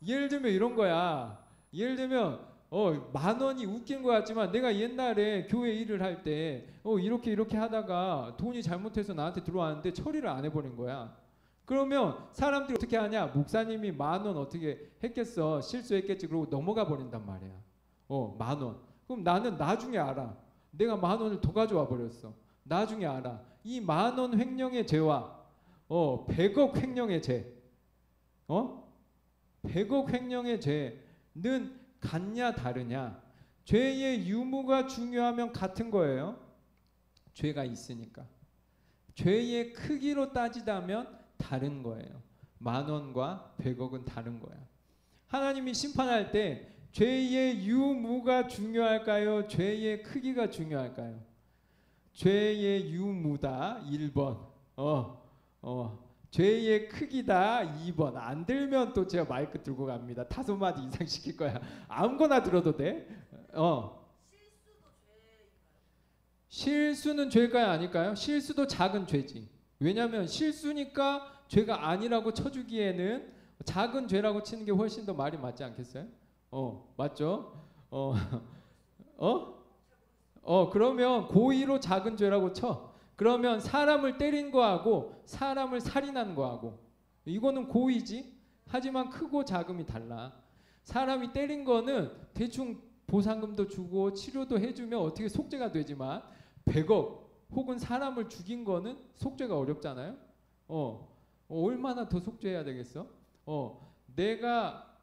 예를 들면 이런 거야. 예를 들면 10,000원이 웃긴 것 같지만 내가 옛날에 교회 일을 할 때 이렇게 하다가 돈이 잘못해서 나한테 들어왔는데 처리를 안 해버린 거야. 그러면 사람들이 어떻게 하냐? 목사님이 10,000원 어떻게 했겠어? 실수했겠지. 그러고 넘어가 버린단 말이야. 10,000원. 그럼 나는 나중에 알아. 내가 10,000원을 더 가져와 버렸어. 나중에 알아. 이 10,000원 횡령의 죄와 100억 횡령의 죄, 100억 횡령의 죄는 같냐 다르냐? 죄의 유무가 중요하면 같은 거예요. 죄가 있으니까. 죄의 크기로 따지자면 다른 거예요. 10,000원과 100억은 다른 거야. 하나님이 심판할 때 죄의 유무가 중요할까요? 죄의 크기가 중요할까요? 죄의 유무다 1번. 죄의 크기다 2번. 안 들면 또 제가 마이크 들고 갑니다. 5마디 이상 시킬 거야. 아무거나 들어도 돼. 실수는 죄가 아닐까요? 실수도 작은 죄지. 왜냐하면 실수니까 죄가 아니라고 쳐주기에는 작은 죄라고 치는 게 훨씬 더 말이 맞지 않겠어요? 맞죠? 그러면 고의로 작은 죄라고 쳐. 그러면 사람을 때린 거하고 사람을 살인한 거하고 이거는 고의지. 하지만 크고 작음이 달라. 사람이 때린 거는 대충 보상금도 주고 치료도 해주면 어떻게 속죄가 되지만 100억 혹은 사람을 죽인 거는 속죄가 어렵잖아요. 얼마나 더 속죄해야 되겠어? 내가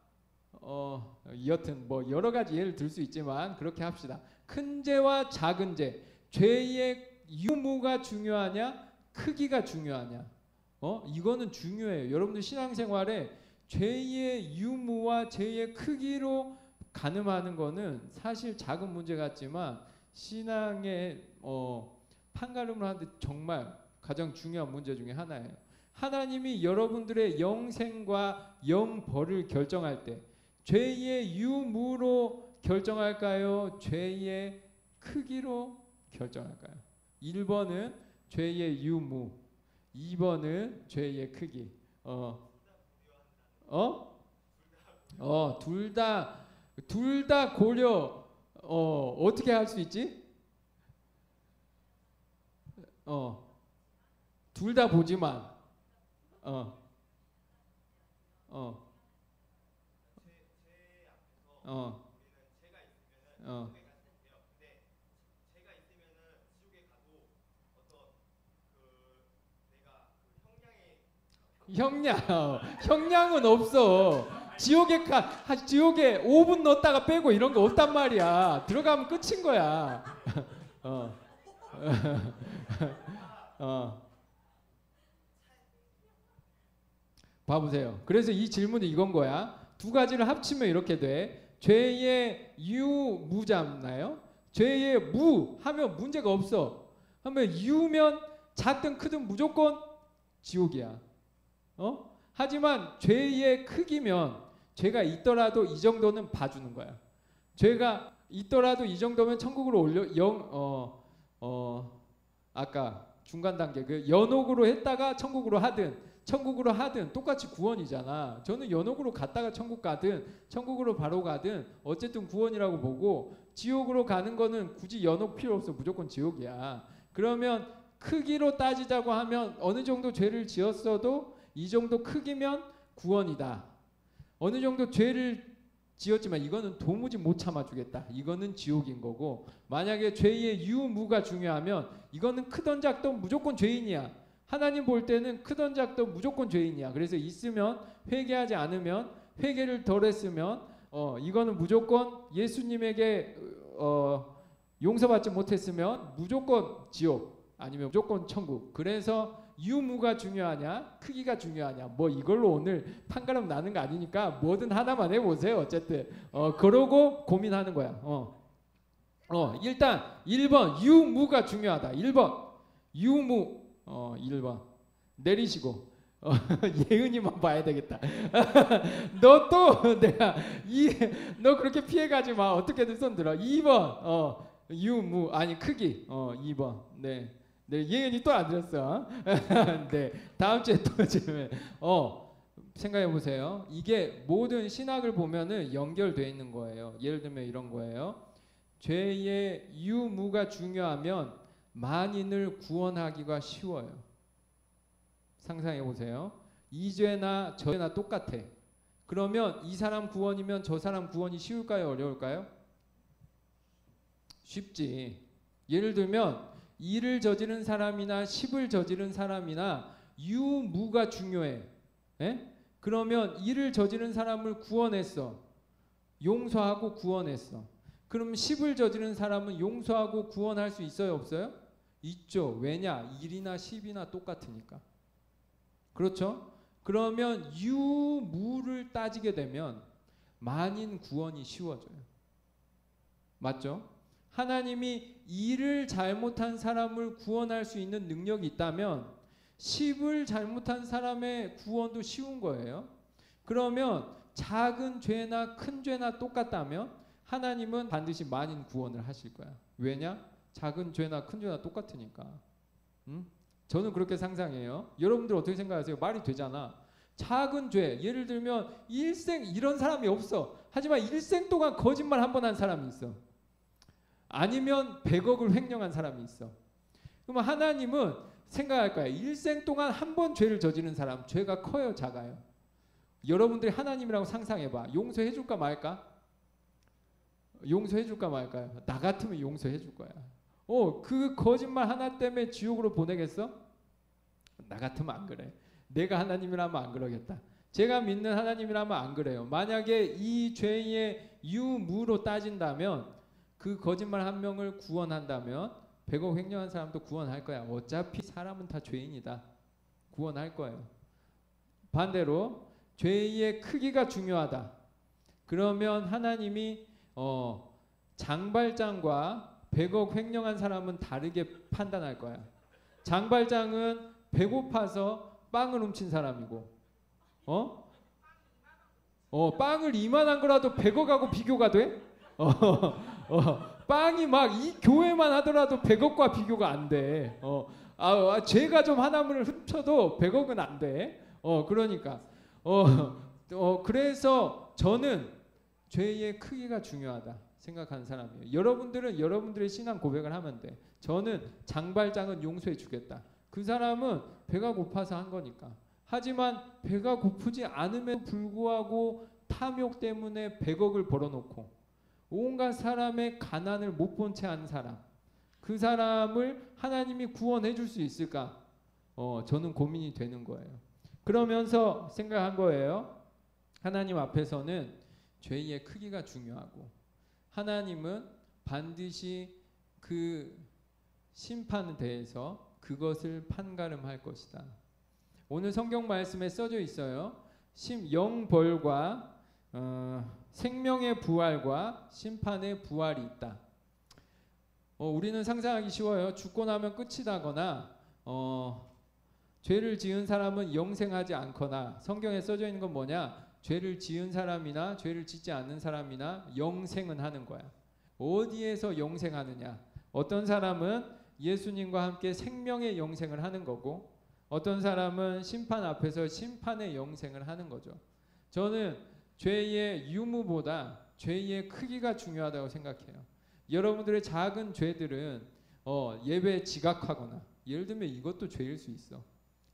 여튼 뭐 여러 가지 예를 들 수 있지만 그렇게 합시다. 큰 죄와 작은 죄, 죄의 유무가 중요하냐, 크기가 중요하냐? 이거는 중요해요. 여러분들 신앙생활에 죄의 유무와 죄의 크기로 가늠하는 거는 사실 작은 문제 같지만 신앙의 판가름을 하는데 정말 가장 중요한 문제 중에 하나예요. 하나님이 여러분들의 영생과 영벌을 결정할 때 죄의 유무로 결정할까요? 죄의 크기로 결정할까요? 1번은 죄의 유무, 2번은 죄의 크기. 둘 다 고려. 어떻게 할 수 있지? 둘 다 보지만. 형량은 없어. 지옥에 5분 넣었다가 빼고 이런 거 없단 말이야. 들어가면 끝인 거야. 봐보세요. 그래서 이 질문이 이건 거야. 두 가지를 합치면 이렇게 돼. 죄의 유무잖아요. 죄의 무 하면 문제가 없어. 하면 유면 작든 크든 무조건 지옥이야. 하지만 죄의 크기면 죄가 있더라도 이 정도는 봐주는 거야. 죄가 있더라도 이 정도면 천국으로 아까 중간 단계 그 연옥으로 했다가 천국으로 하든 똑같이 구원이잖아. 저는 연옥으로 갔다가 천국 가든 천국으로 바로 가든 어쨌든 구원이라고 보고, 지옥으로 가는 거는 굳이 연옥 필요 없어. 무조건 지옥이야. 그러면 크기로 따지자고 하면 어느 정도 죄를 지었어도 이 정도 크기면 구원이다. 어느 정도 죄를 지었지만 이거는 도무지 못 참아주겠다. 이거는 지옥인 거고, 만약에 죄의 유무가 중요하면 이거는 크던 작던 무조건 죄인이야. 하나님 볼 때는 크던 작던 무조건 죄인이야. 그래서 있으면 회개하지 않으면, 회개를 덜 했으면 이거는 무조건 예수님에게 용서받지 못했으면 무조건 지옥 아니면 무조건 천국. 그래서 유무가 중요하냐 크기가 중요하냐 뭐 이걸로 오늘 판가름 나는 거 아니니까 뭐든 하나만 해보세요. 어쨌든 그러고 고민하는 거야. 일단 1번 유무가 중요하다. 1번 유무. 1번 내리시고 예은이만 봐야 되겠다. 너 또 내가 너 그렇게 피해가지 마. 어떻게든 손 들어. 2번 유무 아니 크기 2번 네 예은이 또 안 들었어. 네 다음 주에 또 지금 생각해 보세요. 이게 모든 신학을 보면은 연결돼 있는 거예요. 예를 들면 이런 거예요. 죄의 유무가 중요하면 만인을 구원하기가 쉬워요. 상상해 보세요. 이 죄나 저 죄나 똑같아. 그러면 이 사람 구원이면 저 사람 구원이 쉬울까요? 어려울까요? 쉽지. 예를 들면 일을 저지른 사람이나 십을 저지른 사람이나 유무가 중요해. 에? 그러면 일을 저지른 사람을 구원했어. 용서하고 구원했어. 그럼 십을 저지른 사람은 용서하고 구원할 수 있어요? 없어요? 있죠. 왜냐? 일이나 십이나 똑같으니까. 그렇죠? 그러면 유무를 따지게 되면 만인 구원이 쉬워져요. 맞죠? 하나님이 일을 잘못한 사람을 구원할 수 있는 능력이 있다면 십을 잘못한 사람의 구원도 쉬운 거예요. 그러면 작은 죄나 큰 죄나 똑같다면 하나님은 반드시 만인 구원을 하실 거야. 왜냐? 작은 죄나 큰 죄나 똑같으니까. 저는 그렇게 상상해요. 여러분들 어떻게 생각하세요? 말이 되잖아. 작은 죄, 예를 들면 일생 이런 사람이 없어. 하지만 일생 동안 거짓말 한 번 한 사람이 있어. 아니면 100억을 횡령한 사람이 있어. 그러면 하나님은 생각할 거야. 일생 동안 한 번 죄를 저지른 사람, 죄가 커요, 작아요? 여러분들이 하나님이라고 상상해봐. 용서해 줄까 말까? 용서해 줄까 말까요? 나 같으면 용서해 줄 거야. 그 거짓말 하나 때문에 지옥으로 보내겠어? 나 같으면 안 그래. 내가 하나님이라면 안 그러겠다. 제가 믿는 하나님이라면 안 그래요. 만약에 이 죄의 유무로 따진다면 그 거짓말 한 명을 구원한다면 100억 횡령한 사람도 구원할 거야. 어차피 사람은 다 죄인이다. 구원할 거예요. 반대로 죄의 크기가 중요하다. 그러면 하나님이 장발장과 100억 횡령한 사람은 다르게 판단할 거야. 장발장은 배고파서 빵을 훔친 사람이고, 빵을 이만한 거라도 100억하고 비교가 돼? 빵이 막 이 교회만 하더라도 100억과 비교가 안 돼. 죄가 좀 하나를 훔쳐도 100억은 안 돼. 그러니까 그래서 저는 죄의 크기가 중요하다 생각하는 사람이에요. 여러분들은 여러분들의 신앙 고백을 하면 돼. 저는 장발장은 용서해 주겠다. 그 사람은 배가 고파서 한 거니까. 하지만 배가 고프지 않음에도 불구하고 탐욕 때문에 100억을 벌어놓고 온갖 사람의 가난을 못 본 채 한 사람, 그 사람을 하나님이 구원해 줄 수 있을까? 저는 고민이 되는 거예요. 그러면서 생각한 거예요. 하나님 앞에서는 죄의 크기가 중요하고 하나님은 반드시 그 심판에 대해서 그것을 판가름할 것이다. 오늘 성경 말씀에 써져 있어요. 영벌과 생명의 부활과 심판의 부활이 있다. 우리는 상상하기 쉬워요. 죽고 나면 끝이다거나 죄를 지은 사람은 영생하지 않거나, 성경에 써져 있는 건 뭐냐? 죄를 지은 사람이나 죄를 짓지 않는 사람이나 영생은 하는 거야. 어디에서 영생하느냐? 어떤 사람은 예수님과 함께 생명의 영생을 하는 거고, 어떤 사람은 심판 앞에서 심판의 영생을 하는 거죠. 저는 죄의 유무보다 죄의 크기가 중요하다고 생각해요. 여러분들의 작은 죄들은 예배에 지각하거나, 예를 들면 이것도 죄일 수 있어.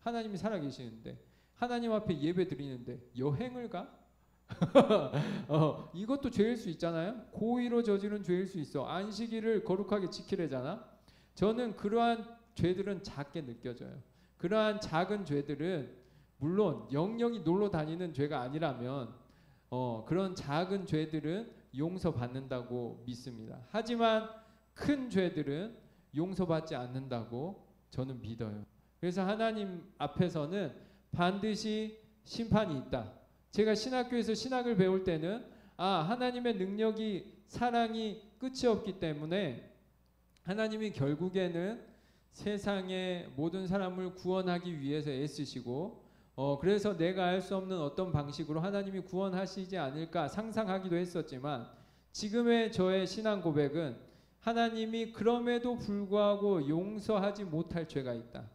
하나님이 살아계시는데 하나님 앞에 예배 드리는데 여행을 가? 이것도 죄일 수 있잖아요. 고의로 저지른 죄일 수 있어. 안식일을 거룩하게 지키래잖아. 저는 그러한 죄들은 작게 느껴져요. 그러한 작은 죄들은 물론 영영이 놀러 다니는 죄가 아니라면 그런 작은 죄들은 용서받는다고 믿습니다. 하지만 큰 죄들은 용서받지 않는다고 저는 믿어요. 그래서 하나님 앞에서는 반드시 심판이 있다. 제가 신학교에서 신학을 배울 때는 하나님의 능력이, 사랑이 끝이 없기 때문에 하나님이 결국에는 세상의 모든 사람을 구원하기 위해서 애쓰시고 그래서 내가 알 수 없는 어떤 방식으로 하나님이 구원하시지 않을까 상상하기도 했었지만 지금의 저의 신앙 고백은 하나님이 그럼에도 불구하고 용서하지 못할 죄가 있다.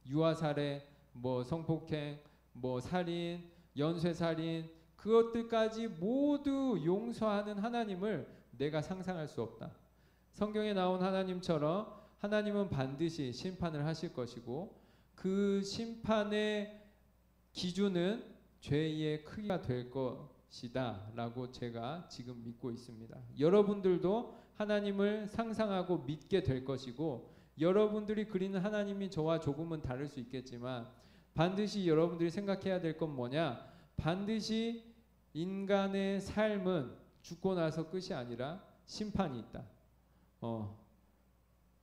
유아살해, 성폭행, 살인, 연쇄살인 그것들까지 모두 용서하는 하나님을 내가 상상할 수 없다. 성경에 나온 하나님처럼 하나님은 반드시 심판을 하실 것이고 그 심판의 기준은 죄의 크기가 될 것이다 라고 제가 지금 믿고 있습니다. 여러분들도 하나님을 상상하고 믿게 될 것이고 여러분들이 그리는 하나님이 저와 조금은 다를 수 있겠지만 반드시 여러분들이 생각해야 될 건 뭐냐? 반드시 인간의 삶은 죽고 나서 끝이 아니라 심판이 있다.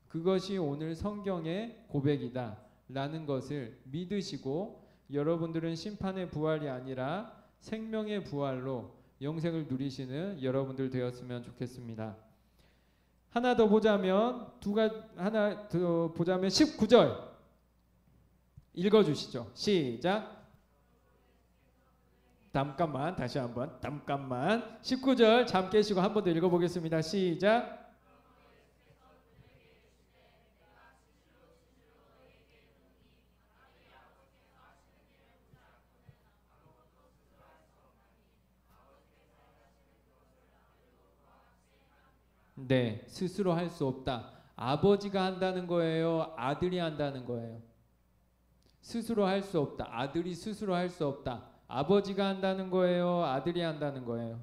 그것이 오늘 성경의 고백이다 라는 것을 믿으시고 여러분들은 심판의 부활이 아니라 생명의 부활로 영생을 누리시는 여러분들 되었으면 좋겠습니다. 하나 더 보자면 19절 읽어주시죠. 시작. 잠깐만 다시 한번 19절 잠 깨시고 한 번 더 읽어보겠습니다. 시작. 네, 스스로 할 수 없다. 아버지가 한다는 거예요? 아들이 한다는 거예요? 스스로 할 수 없다. 아들이 스스로 할 수 없다. 아버지가 한다는 거예요? 아들이 한다는 거예요?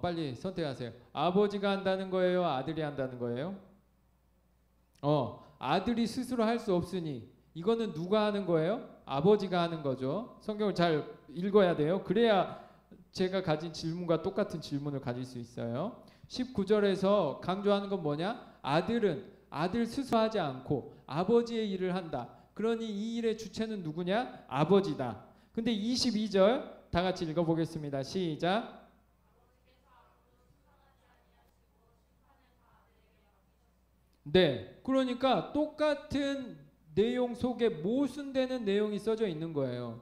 빨리 선택하세요. 아버지가 한다는 거예요? 아들이 한다는 거예요? 아들이 스스로 할 수 없으니 이거는 누가 하는 거예요? 아버지가 하는 거죠. 성경을 잘 읽어야 돼요. 그래야 제가 가진 질문과 똑같은 질문을 가질 수 있어요. 19절에서 강조하는 건 뭐냐? 아들은 아들 스스로 하지 않고 아버지의 일을 한다. 그러니 이 일의 주체는 누구냐? 아버지다. 근데 22절 다 같이 읽어보겠습니다. 시작. 네, 그러니까 똑같은 내용 속에 모순되는 내용이 써져 있는 거예요.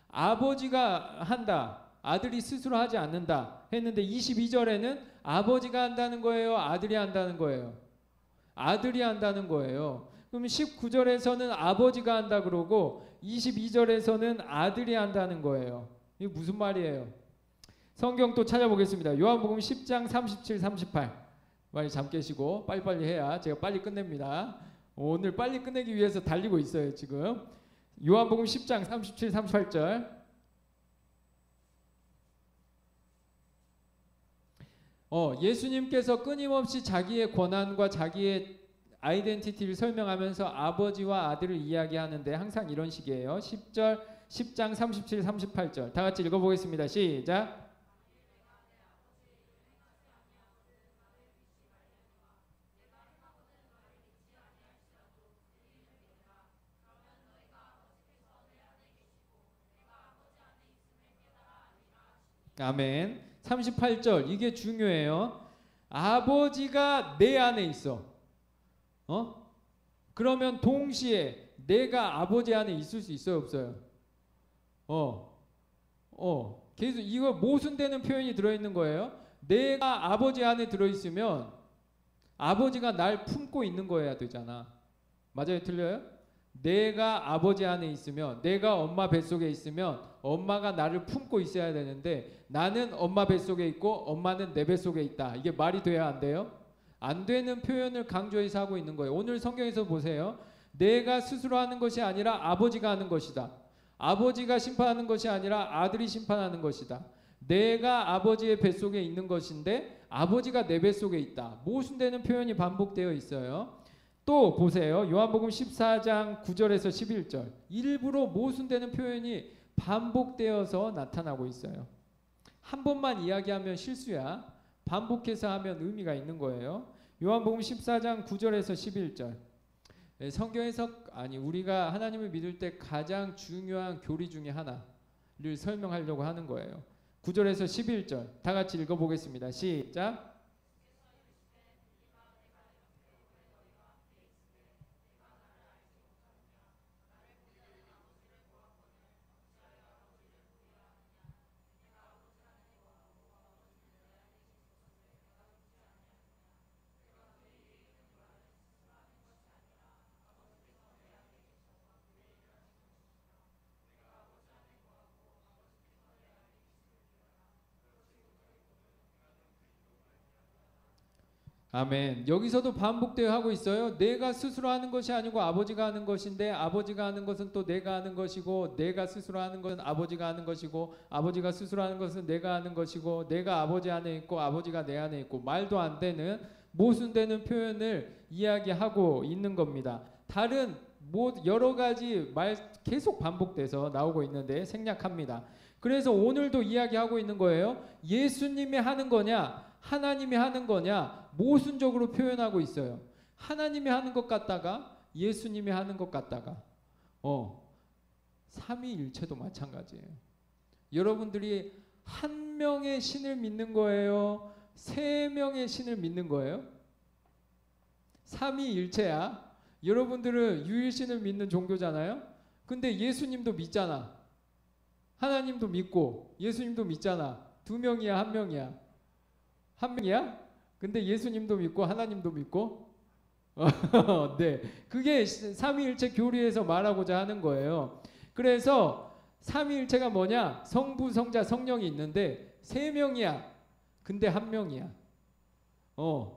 아버지가 한다. 아들이 스스로 하지 않는다 했는데 22절에는 아버지가 한다는 거예요? 아들이 한다는 거예요? 아들이 한다는 거예요. 그럼 19절에서는 아버지가 한다 그러고 22절에서는 아들이 한다는 거예요. 이게 무슨 말이에요? 성경 또 찾아보겠습니다. 요한복음 10장 37, 38 많이 잠 깨시고 빨리빨리 해야 제가 빨리 끝냅니다. 오늘 빨리 끝내기 위해서 달리고 있어요 지금. 요한복음 10장 37, 38절 예수님께서 끊임없이 자기의 권한과 자기의 아이덴티티를 설명하면서 아버지와 아들을 이야기하는데 항상 이런 식이에요. 10장 37, 38절 다 같이 읽어보겠습니다. 시작. 아멘. 38절 이게 중요해요. 아버지가 내 안에 있어. 그러면 동시에 내가 아버지 안에 있을 수 있어요, 없어요? 계속 이거 모순되는 표현이 들어있는 거예요. 내가 아버지 안에 들어있으면 아버지가 날 품고 있는 거여야 되잖아. 맞아요, 틀려요? 내가 아버지 안에 있으면, 내가 엄마 뱃속에 있으면 엄마가 나를 품고 있어야 되는데 나는 엄마 뱃속에 있고 엄마는 내 뱃속에 있다. 이게 말이 돼야 안 돼요? 안 되는 표현을 강조해서 하고 있는 거예요. 오늘 성경에서 보세요. 내가 스스로 하는 것이 아니라 아버지가 하는 것이다. 아버지가 심판하는 것이 아니라 아들이 심판하는 것이다. 내가 아버지의 뱃속에 있는 것인데 아버지가 내 뱃속에 있다. 모순되는 표현이 반복되어 있어요. 또 보세요. 요한복음 14장 9절에서 11절 일부러 모순되는 표현이 반복되어서 나타나고 있어요. 한 번만 이야기하면 실수야. 반복해서 하면 의미가 있는 거예요. 요한복음 14장 9절에서 11절 성경에서 우리가 하나님을 믿을 때 가장 중요한 교리 중에 하나를 설명하려고 하는 거예요. 9절에서 11절 다 같이 읽어보겠습니다. 시작. 아멘. 여기서도 반복되어 하고 있어요. 내가 스스로 하는 것이 아니고 아버지가 하는 것인데 아버지가 하는 것은 또 내가 하는 것이고 내가 스스로 하는 것은 아버지가 하는 것이고 아버지가 스스로 하는 것은 내가 하는 것이고 내가 아버지 안에 있고 아버지가 내 안에 있고 말도 안 되는 모순되는 표현을 이야기하고 있는 겁니다. 다른 여러 가지 말 계속 반복돼서 나오고 있는데 생략합니다. 그래서 오늘도 이야기하고 있는 거예요. 예수님이 하는 거냐 하나님이 하는 거냐 모순적으로 표현하고 있어요. 하나님이 하는 것 같다가 예수님이 하는 것 같다가 삼위일체도 마찬가지예요. 여러분들이 한 명의 신을 믿는 거예요? 세 명의 신을 믿는 거예요? 삼위일체야. 여러분들은 유일신을 믿는 종교잖아요. 근데 예수님도 믿잖아. 하나님도 믿고 예수님도 믿잖아. 두 명이야, 한 명이야? 한 명이야? 근데 예수님도 믿고 하나님도 믿고 네, 그게 삼위일체 교리에서 말하고자 하는 거예요. 그래서 삼위일체가 뭐냐? 성부, 성자, 성령이 있는데 세 명이야. 근데 한 명이야.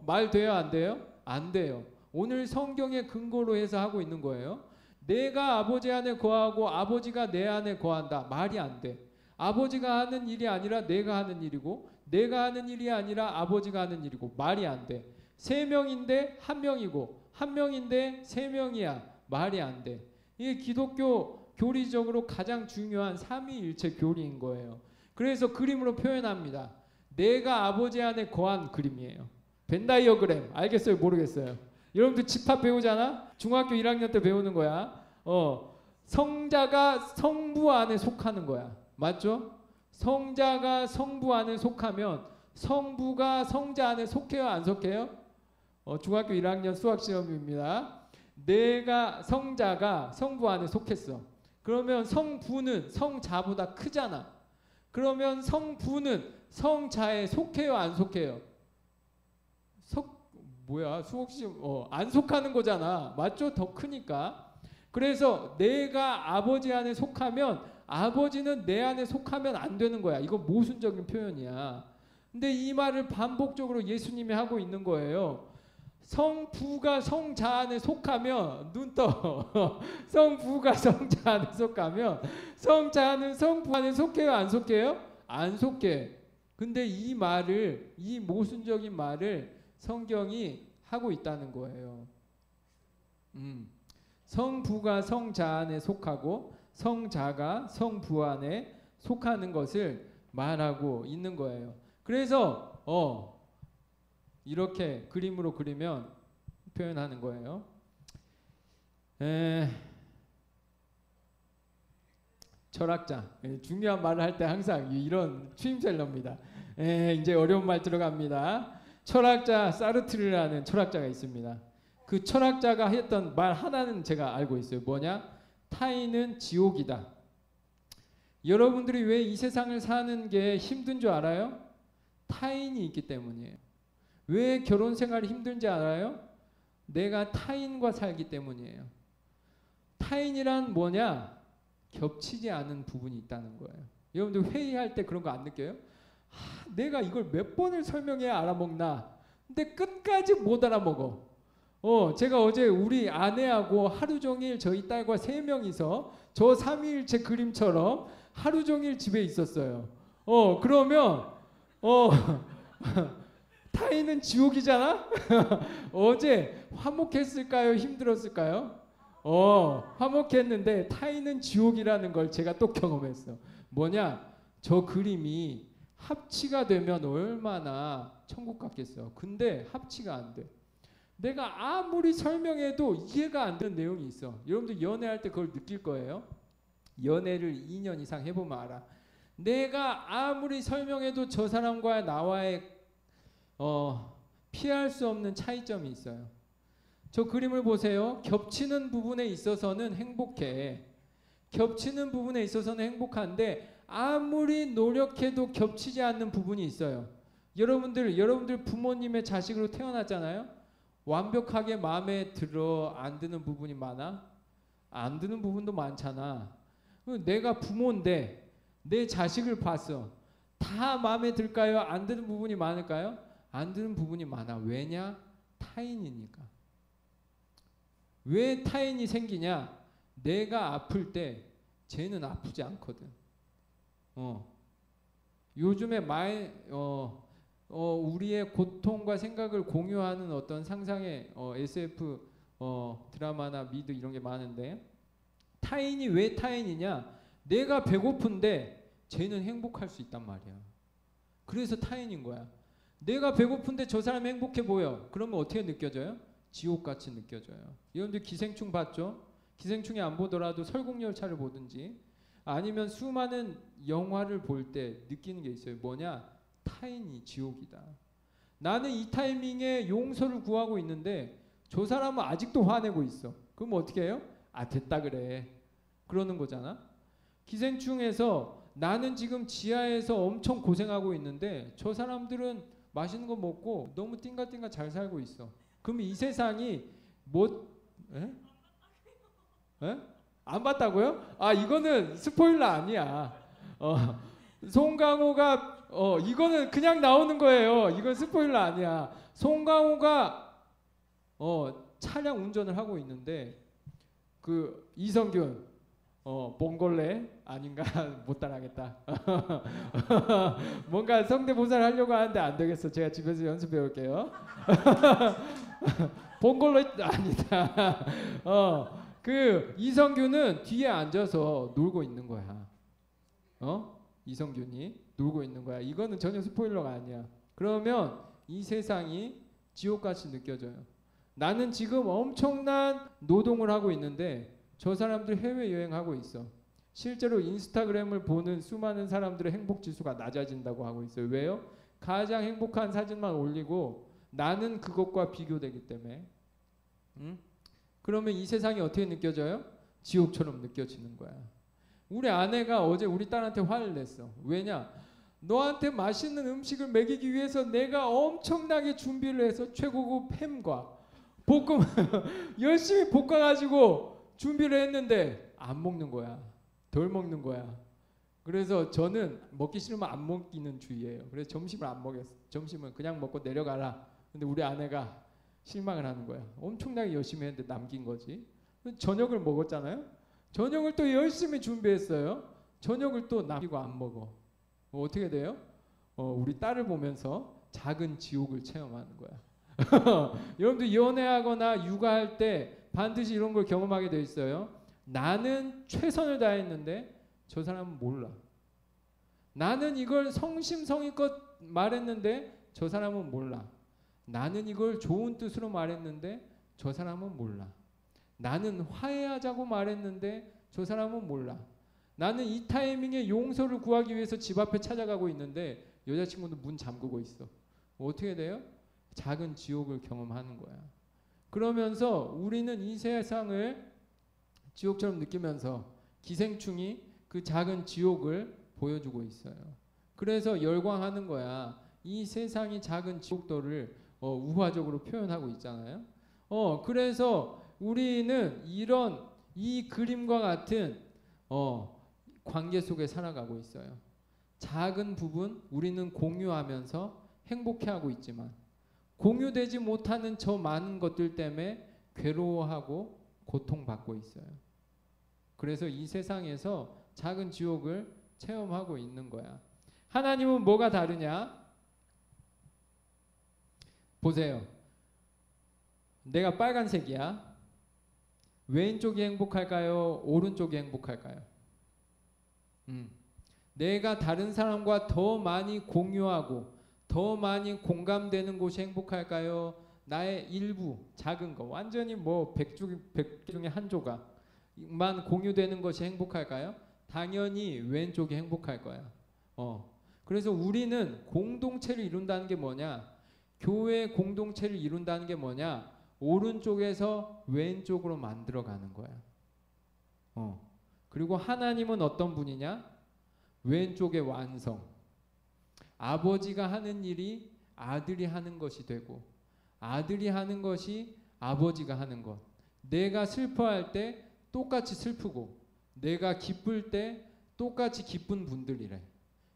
말 돼요, 안 돼요? 안 돼요. 오늘 성경의 근거로 해서 하고 있는 거예요. 내가 아버지 안에 거하고 아버지가 내 안에 거한다. 말이 안 돼. 아버지가 하는 일이 아니라 내가 하는 일이고 내가 하는 일이 아니라 아버지가 하는 일이고 말이 안 돼. 세 명인데 한 명이고 한 명인데 세 명이야. 말이 안 돼. 이게 기독교 교리적으로 가장 중요한 삼위일체 교리인 거예요. 그래서 그림으로 표현합니다. 내가 아버지 안에 거한 그림이에요. 벤다이어그램 알겠어요? 모르겠어요? 여러분들 집합 배우잖아? 중학교 1학년 때 배우는 거야. 성자가 성부 안에 속하는 거야. 맞죠? 성자가 성부 안에 속하면 성부가 성자 안에 속해요? 안 속해요? 중학교 1학년 수학 시험입니다. 내가 성자가 성부 안에 속했어. 그러면 성부는 성자보다 크잖아. 그러면 성부는 성자에 속해요? 안 속해요? 수학 시험 안 속하는 거잖아. 맞죠? 더 크니까. 그래서 내가 아버지 안에 속하면 아버지는 내 안에 속하면 안 되는 거야. 이거 모순적인 표현이야. 근데 이 말을 반복적으로 예수님이 하고 있는 거예요. 성부가 성자 안에 속하면 눈 떠. 성부가 성자 안에 속하면 성자는 성부 안에 속해요? 안 속해요? 안 속해. 근데 이 말을, 이 모순적인 말을 성경이 하고 있다는 거예요. 성부가 성자 안에 속하고 성자가 성부 안에 속하는 것을 말하고 있는 거예요. 그래서 이렇게 그림으로 그리면 표현하는 거예요. 철학자, 중요한 말을 할 때 항상 이런 추임새를 넣습니다. 이제 어려운 말 들어갑니다. 철학자 사르트르라는 철학자가 있습니다. 그 철학자가 했던 말 하나는 제가 알고 있어요. 뭐냐? 타인은 지옥이다. 여러분들이 왜 이 세상을 사는 게 힘든 줄 알아요? 타인이 있기 때문이에요. 왜 결혼 생활이 힘든지 알아요? 내가 타인과 살기 때문이에요. 타인이란 뭐냐? 겹치지 않은 부분이 있다는 거예요. 여러분들 회의할 때 그런 거 안 느껴요? 내가 이걸 몇 번을 설명해야 알아먹나? 근데 끝까지 못 알아먹어. 제가 어제 우리 아내하고 하루 종일 저희 딸과 3명이서 저 삼위일체 그림처럼 하루 종일 집에 있었어요. 그러면 타인은 지옥이잖아? 어제 화목했을까요? 힘들었을까요? 화목했는데 타인은 지옥이라는 걸 제가 또 경험했어. 뭐냐? 저 그림이 합치가 되면 얼마나 천국 같겠어. 근데 합치가 안 돼. 내가 아무리 설명해도 이해가 안 되는 내용이 있어. 여러분들 연애할 때 그걸 느낄 거예요. 연애를 2년 이상 해보면 알아. 내가 아무리 설명해도 저 사람과 나와의 피할 수 없는 차이점이 있어요. 저 그림을 보세요. 겹치는 부분에 있어서는 행복해. 겹치는 부분에 있어서는 행복한데 아무리 노력해도 겹치지 않는 부분이 있어요. 여러분들 부모님의 자식으로 태어났잖아요. 완벽하게 마음에 들어 안 드는 부분이 많아? 안 드는 부분도 많잖아. 내가 부모인데 내 자식을 봤어. 다 마음에 들까요? 안 드는 부분이 많을까요? 안 드는 부분이 많아. 왜냐? 타인이니까. 왜 타인이 생기냐? 내가 아플 때 쟤는 아프지 않거든. 요즘에 우리의 고통과 생각을 공유하는 어떤 상상의 SF 드라마나 미드 이런 게 많은데, 타인이 왜 타인이냐? 내가 배고픈데 쟤는 행복할 수 있단 말이야. 그래서 타인인 거야. 내가 배고픈데 저 사람이 행복해 보여. 그러면 어떻게 느껴져요? 지옥같이 느껴져요. 여러분들 기생충 봤죠? 기생충이 안 보더라도 설국열차를 보든지 아니면 수많은 영화를 볼 때 느끼는 게 있어요. 뭐냐? 타인이 지옥이다. 나는 이 타이밍에 용서를 구하고 있는데 저 사람은 아직도 화내고 있어. 그럼 어떻게 해요? 아, 됐다 그래. 그러는 거잖아. 기생충에서 나는 지금 지하에서 엄청 고생하고 있는데 저 사람들은 맛있는 거 먹고 너무 띵가띵가 잘 살고 있어. 그럼 이 세상이 안 봤다고요? 아, 이거는 스포일러 아니야. 송강호가 이거는 그냥 나오는 거예요. 이건 스포일러 아니야. 송강호가 차량 운전을 하고 있는데 그 이성균 봉골레 아닌가 못 따라하겠다. 뭔가 성대모사를 하려고 하는데 안 되겠어. 제가 집에서 연습해 올게요. 봉골레 아니다. 그 이성균은 뒤에 앉아서 놀고 있는 거야. 이성균이 놀고 있는 거야. 이거는 전혀 스포일러가 아니야. 그러면 이 세상이 지옥같이 느껴져요. 나는 지금 엄청난 노동을 하고 있는데 저 사람들 해외여행하고 있어. 실제로 인스타그램을 보는 수많은 사람들의 행복지수가 낮아진다고 하고 있어요. 왜요? 가장 행복한 사진만 올리고 나는 그것과 비교되기 때문에. 그러면 이 세상이 어떻게 느껴져요? 지옥처럼 느껴지는 거야. 우리 아내가 어제 우리 딸한테 화를 냈어. 왜냐? 너한테 맛있는 음식을 먹이기 위해서 내가 엄청나게 준비를 해서 최고급 햄과 볶음 열심히 볶아가지고 준비를 했는데 안 먹는 거야. 덜 먹는 거야. 그래서 저는 먹기 싫으면 안 먹이는 주의예요. 그래서 점심을 안 먹였어. 점심은 그냥 먹고 내려가라. 근데 우리 아내가 실망을 하는 거야. 엄청나게 열심히 했는데 남긴 거지. 저녁을 먹었잖아요. 저녁을 또 열심히 준비했어요. 저녁을 또 남기고 안 먹어. 어떻게 돼요? 우리 딸을 보면서 작은 지옥을 체험하는 거야. 여러분들 연애하거나 육아할 때 반드시 이런 걸 경험하게 돼 있어요. 나는 최선을 다했는데 저 사람은 몰라. 나는 이걸 성심성의껏 말했는데 저 사람은 몰라. 나는 이걸 좋은 뜻으로 말했는데 저 사람은 몰라. 나는 화해하자고 말했는데 저 사람은 몰라. 나는 이 타이밍에 용서를 구하기 위해서 집 앞에 찾아가고 있는데 여자친구는 문 잠그고 있어. 어떻게 돼요? 작은 지옥을 경험하는 거야. 그러면서 우리는 이 세상을 지옥처럼 느끼면서 기생충이 그 작은 지옥을 보여주고 있어요. 그래서 열광하는 거야. 이 세상이 작은 지옥도를 우화적으로 표현하고 있잖아요. 그래서 우리는 이 그림과 같은 관계 속에 살아가고 있어요. 작은 부분 우리는 공유하면서 행복해하고 있지만 공유되지 못하는 저 많은 것들 때문에 괴로워하고 고통받고 있어요. 그래서 이 세상에서 작은 지옥을 체험하고 있는 거야. 하나님은 뭐가 다르냐? 보세요. 내가 빨간색이야. 왼쪽이 행복할까요? 오른쪽이 행복할까요? 내가 다른 사람과 더 많이 공유하고 더 많이 공감되는 곳이 행복할까요? 나의 일부 작은 거 완전히 뭐 100개 중에 한 조각만 공유되는 것이 행복할까요? 당연히 왼쪽이 행복할 거야. 그래서 우리는 공동체를 이룬다는 게 뭐냐? 교회 공동체를 이룬다는 게 뭐냐? 오른쪽에서 왼쪽으로 만들어가는 거야. 그리고 하나님은 어떤 분이냐? 왼쪽의 완성. 아버지가 하는 일이 아들이 하는 것이 되고 아들이 하는 것이 아버지가 하는 것. 내가 슬퍼할 때 똑같이 슬프고 내가 기쁠 때 똑같이 기쁜 분들이래.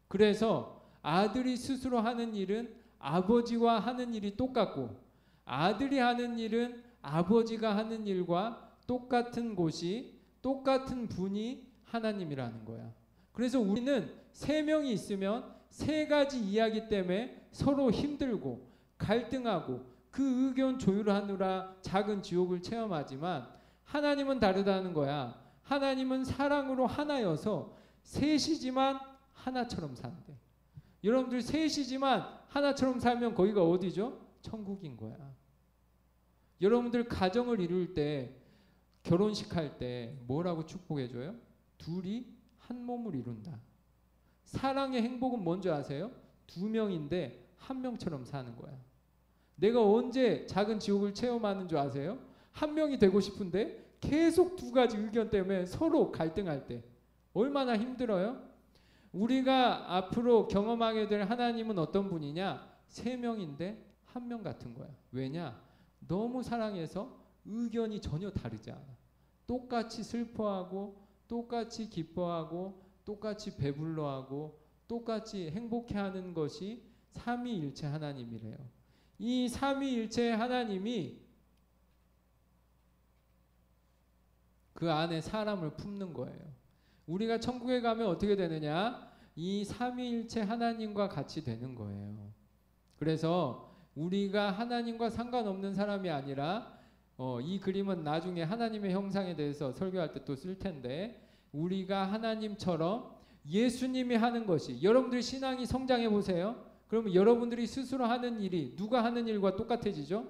그래서 아들이 스스로 하는 일은 아버지와 하는 일이 똑같고 아들이 하는 일은 아버지가 하는 일과 똑같은 곳이 똑같은 분이 하나님이라는 거야. 그래서 우리는 세 명이 있으면 세 가지 이야기 때문에 서로 힘들고 갈등하고 그 의견 조율하느라 작은 지옥을 체험하지만 하나님은 다르다는 거야. 하나님은 사랑으로 하나여서 셋이지만 하나처럼 산대. 여러분들 셋이지만 하나처럼 살면 거기가 어디죠? 천국인 거야. 여러분들 가정을 이룰 때 결혼식 할 때 뭐라고 축복해줘요? 둘이 한 몸을 이룬다. 사랑의 행복은 뭔지 아세요? 두 명인데 한 명처럼 사는 거야. 내가 언제 작은 지옥을 체험하는 줄 아세요? 한 명이 되고 싶은데 계속 두 가지 의견 때문에 서로 갈등할 때 얼마나 힘들어요? 우리가 앞으로 경험하게 될 하나님은 어떤 분이냐? 세 명인데 한 명 같은 거야. 왜냐? 너무 사랑해서 의견이 전혀 다르지 않아. 똑같이 슬퍼하고 똑같이 기뻐하고 똑같이 배불러하고 똑같이 행복해하는 것이 삼위일체 하나님이래요. 이 삼위일체 하나님이 그 안에 사람을 품는 거예요. 우리가 천국에 가면 어떻게 되느냐? 이 삼위일체 하나님과 같이 되는 거예요. 그래서 우리가 하나님과 상관없는 사람이 아니라 이 그림은 나중에 하나님의 형상에 대해서 설교할 때 또 쓸 텐데 우리가 하나님처럼 예수님이 하는 것이 여러분들 신앙이 성장해 보세요. 그러면 여러분들이 스스로 하는 일이 누가 하는 일과 똑같아지죠?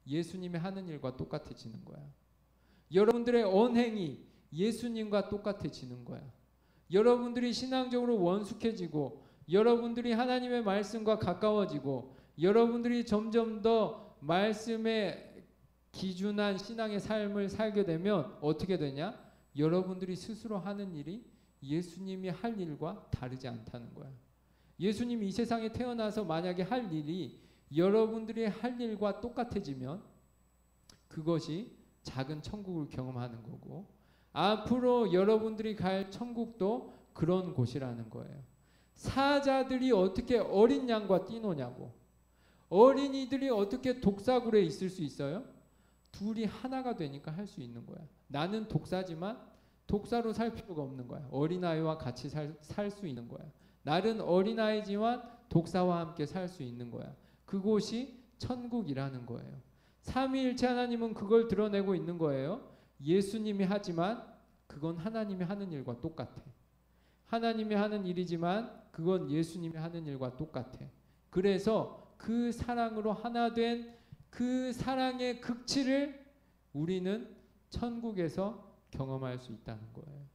예수님이 하는 일과 똑같아지는 거야. 여러분들의 언행이 예수님과 똑같아지는 거야. 여러분들이 신앙적으로 원숙해지고 여러분들이 하나님의 말씀과 가까워지고 여러분들이 점점 더 말씀에 기준한 신앙의 삶을 살게 되면 어떻게 되냐? 여러분들이 스스로 하는 일이 예수님이 할 일과 다르지 않다는 거야. 예수님이 이 세상에 태어나서 만약에 할 일이 여러분들이 할 일과 똑같아지면 그것이 작은 천국을 경험하는 거고 앞으로 여러분들이 갈 천국도 그런 곳이라는 거예요. 사자들이 어떻게 어린 양과 뛰노냐고. 어린이들이 어떻게 독사굴에 있을 수 있어요? 둘이 하나가 되니까 할 수 있는 거야. 나는 독사지만 독사로 살 필요가 없는 거야. 어린아이와 같이 살 수 있는 거야. 나는 어린아이지만 독사와 함께 살 수 있는 거야. 그곳이 천국이라는 거예요. 삼위일체 하나님은 그걸 드러내고 있는 거예요. 예수님이 하지만 그건 하나님이 하는 일과 똑같아. 하나님이 하는 일이지만 그건 예수님이 하는 일과 똑같아. 그래서 그 사랑으로 하나 된 그 사랑의 극치를 우리는 천국에서 경험할 수 있다는 거예요.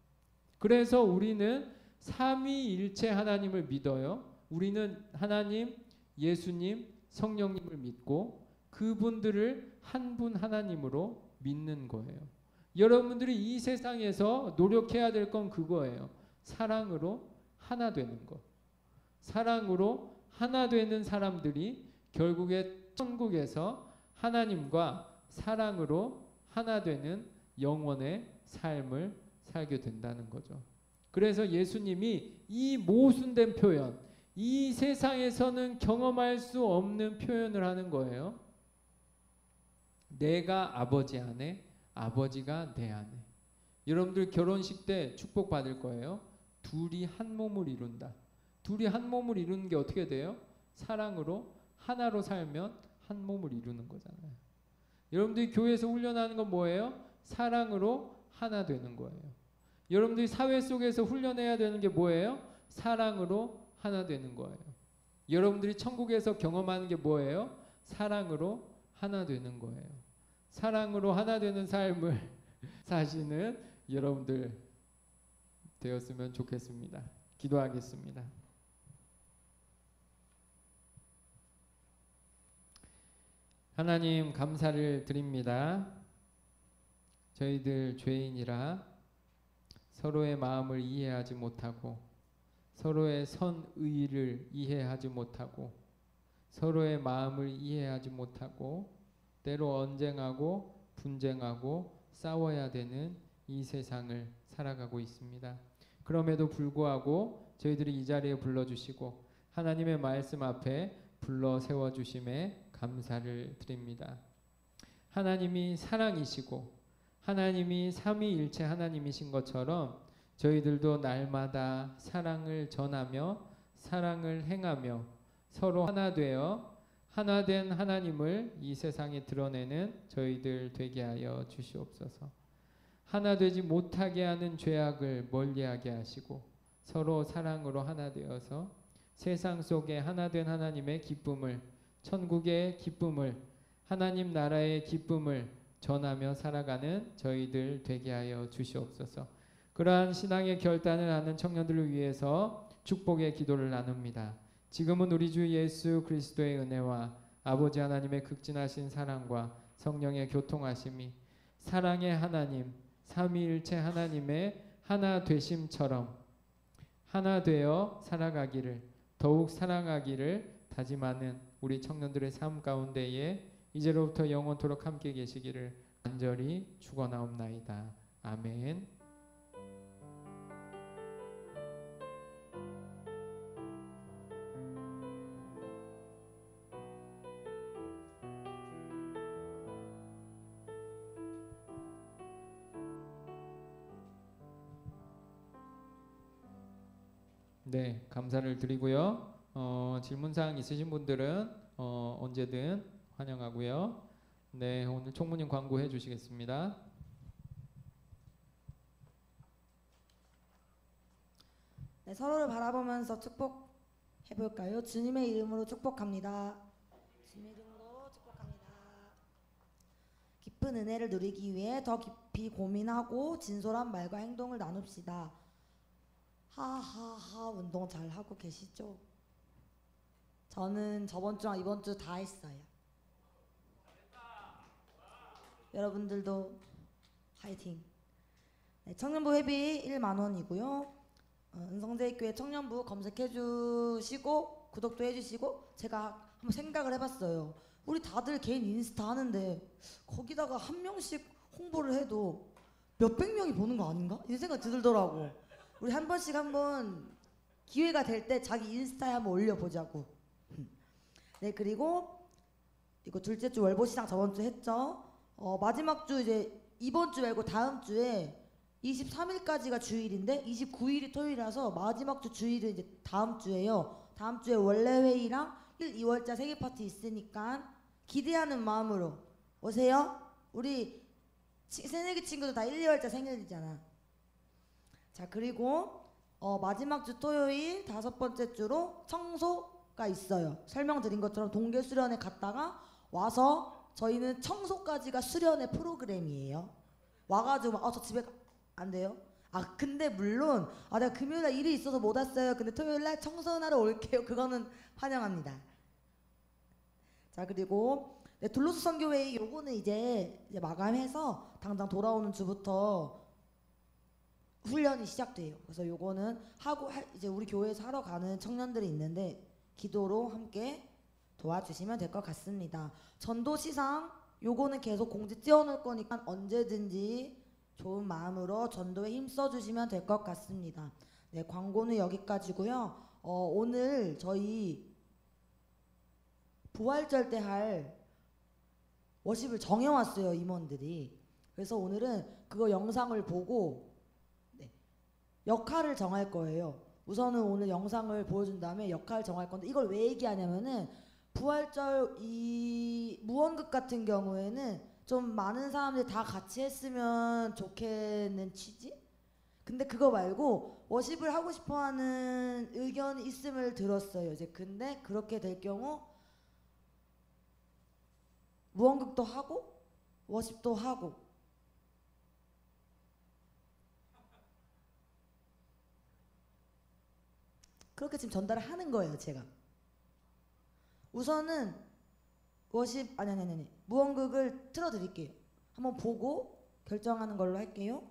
그래서 우리는 삼위일체 하나님을 믿어요. 우리는 하나님, 예수님, 성령님을 믿고 그분들을 한 분 하나님으로 믿는 거예요. 여러분들이 이 세상에서 노력해야 될 건 그거예요. 사랑으로 하나 되는 것. 사랑으로 하나 되는 사람들이 결국에 천국에서 하나님과 사랑으로 하나 되는 영원의 삶을 살게 된다는 거죠. 그래서 예수님이 이 모순된 표현, 이 세상에서는 경험할 수 없는 표현을 하는 거예요. 내가 아버지 안에, 아버지가 내 안에. 여러분들 결혼식 때 축복받을 거예요. 둘이 한 몸을 이룬다. 둘이 한 몸을 이루는 게 어떻게 돼요? 사랑으로 하나로 살면 한 몸을 이루는 거잖아요. 여러분들이 교회에서 훈련하는 건 뭐예요? 사랑으로 하나 되는 거예요. 여러분들이 사회 속에서 훈련해야 되는 게 뭐예요? 사랑으로 하나 되는 거예요. 여러분들이 천국에서 경험하는 게 뭐예요? 사랑으로 하나 되는 거예요. 사랑으로 하나 되는 삶을 사시는 여러분들 되었으면 좋겠습니다. 기도하겠습니다. 하나님 감사를 드립니다. 저희들 죄인이라 서로의 마음을 이해하지 못하고 서로의 선의를 이해하지 못하고 서로의 마음을 이해하지 못하고 때로 언쟁하고 분쟁하고 싸워야 되는 이 세상을 살아가고 있습니다. 그럼에도 불구하고 저희들이 이 자리에 불러주시고 하나님의 말씀 앞에 불러 세워주심에 감사를 드립니다. 하나님이 사랑이시고 하나님이 삼위일체 하나님이신 것처럼 저희들도 날마다 사랑을 전하며 사랑을 행하며 서로 하나 되어 하나된 하나님을 이 세상에 드러내는 저희들 되게 하여 주시옵소서. 하나 되지 못하게 하는 죄악을 멀리하게 하시고 서로 사랑으로 하나 되어서 세상 속에 하나된 하나님의 기쁨을, 천국의 기쁨을, 하나님 나라의 기쁨을 전하며 살아가는 저희들 되게 하여 주시옵소서. 그러한 신앙의 결단을 하는 청년들을 위해서 축복의 기도를 나눕니다. 지금은 우리 주 예수 그리스도의 은혜와 아버지 하나님의 극진하신 사랑과 성령의 교통하심이 사랑의 하나님, 삼위일체 하나님의 하나 되심처럼 하나 되어 살아가기를, 더욱 사랑하기를 다짐하는 우리 청년들의 삶 가운데에 이제로부터 영원토록 함께 계시기를 간절히 축원하옵나이다. 아멘. 네, 감사를 드리고요. 질문사항 있으신 분들은 언제든 환영하고요. 네, 오늘 총무님 광고해 주시겠습니다. 네, 서로를 바라보면서 축복해 볼까요? 주님의 이름으로 축복합니다. 주님의 이름으로 축복합니다. 깊은 은혜를 누리기 위해 더 깊이 고민하고 진솔한 말과 행동을 나눕시다. 하하하 운동 잘 하고 계시죠? 저는 저번 주랑 이번 주 다 했어요. 여러분들도 화이팅. 네, 청년부 회비 1만 원이고요. 은성제일교회 청년부 검색해 주시고 구독도 해주시고, 제가 한번 생각을 해봤어요. 우리 다들 개인 인스타 하는데 거기다가 한 명씩 홍보를 해도 몇백 명이 보는 거 아닌가? 이 생각 들더라고. 우리 한 번씩 한번 기회가 될 때 자기 인스타에 한번 올려보자고. 네, 그리고 이거 둘째 주 월보시장 저번 주 했죠. 마지막 주 이제 이번 주 말고 다음 주에 23일까지가 주일인데 29일이 토요일이라서 마지막 주 주일은 이제 다음 주에요. 다음 주에 원래 회의랑 1, 2월자 생일 파티 있으니까 기대하는 마음으로 오세요. 우리 새내기 친구들 다 1, 2월자 생일이잖아. 자, 그리고 마지막 주 토요일 5번째 주로 청소가 있어요. 설명드린 것처럼 동계 수련회 갔다가 와서 저희는 청소까지가 수련회 프로그램이에요. 와가지고 저 집에 안 돼요? 근데 물론 내가 금요일날 일이 있어서 못 왔어요. 근데 토요일날 청소하러 올게요. 그거는 환영합니다. 자, 그리고 네, 둘로스 선교회의 요거는 이제 마감해서 당장 돌아오는 주부터 훈련이 시작돼요. 그래서 요거는 하고 이제 우리 교회에서 하러 가는 청년들이 있는데 기도로 함께 도와주시면 될 것 같습니다. 전도 시상 요거는 계속 공지 띄워놓을 거니까 언제든지 좋은 마음으로 전도에 힘써 주시면 될 것 같습니다. 네, 광고는 여기까지고요. 오늘 저희 부활절 때 할 워십을 정해왔어요, 임원들이. 그래서 오늘은 그거 영상을 보고 역할을 정할 거예요. 우선은 오늘 영상을 보여준 다음에 역할을 정할 건데, 이걸 왜 얘기하냐면은 부활절 이 무언극 같은 경우에는 좀 많은 사람들이 다 같이 했으면 좋겠는 취지? 근데 그거 말고 워십을 하고 싶어하는 의견이 있음을 들었어요. 이제 근데 그렇게 될 경우 무언극도 하고 워십도 하고, 그렇게 지금 전달을 하는 거예요, 제가. 우선은 워십 아니 무언극을 틀어드릴게요. 한번 보고 결정하는 걸로 할게요.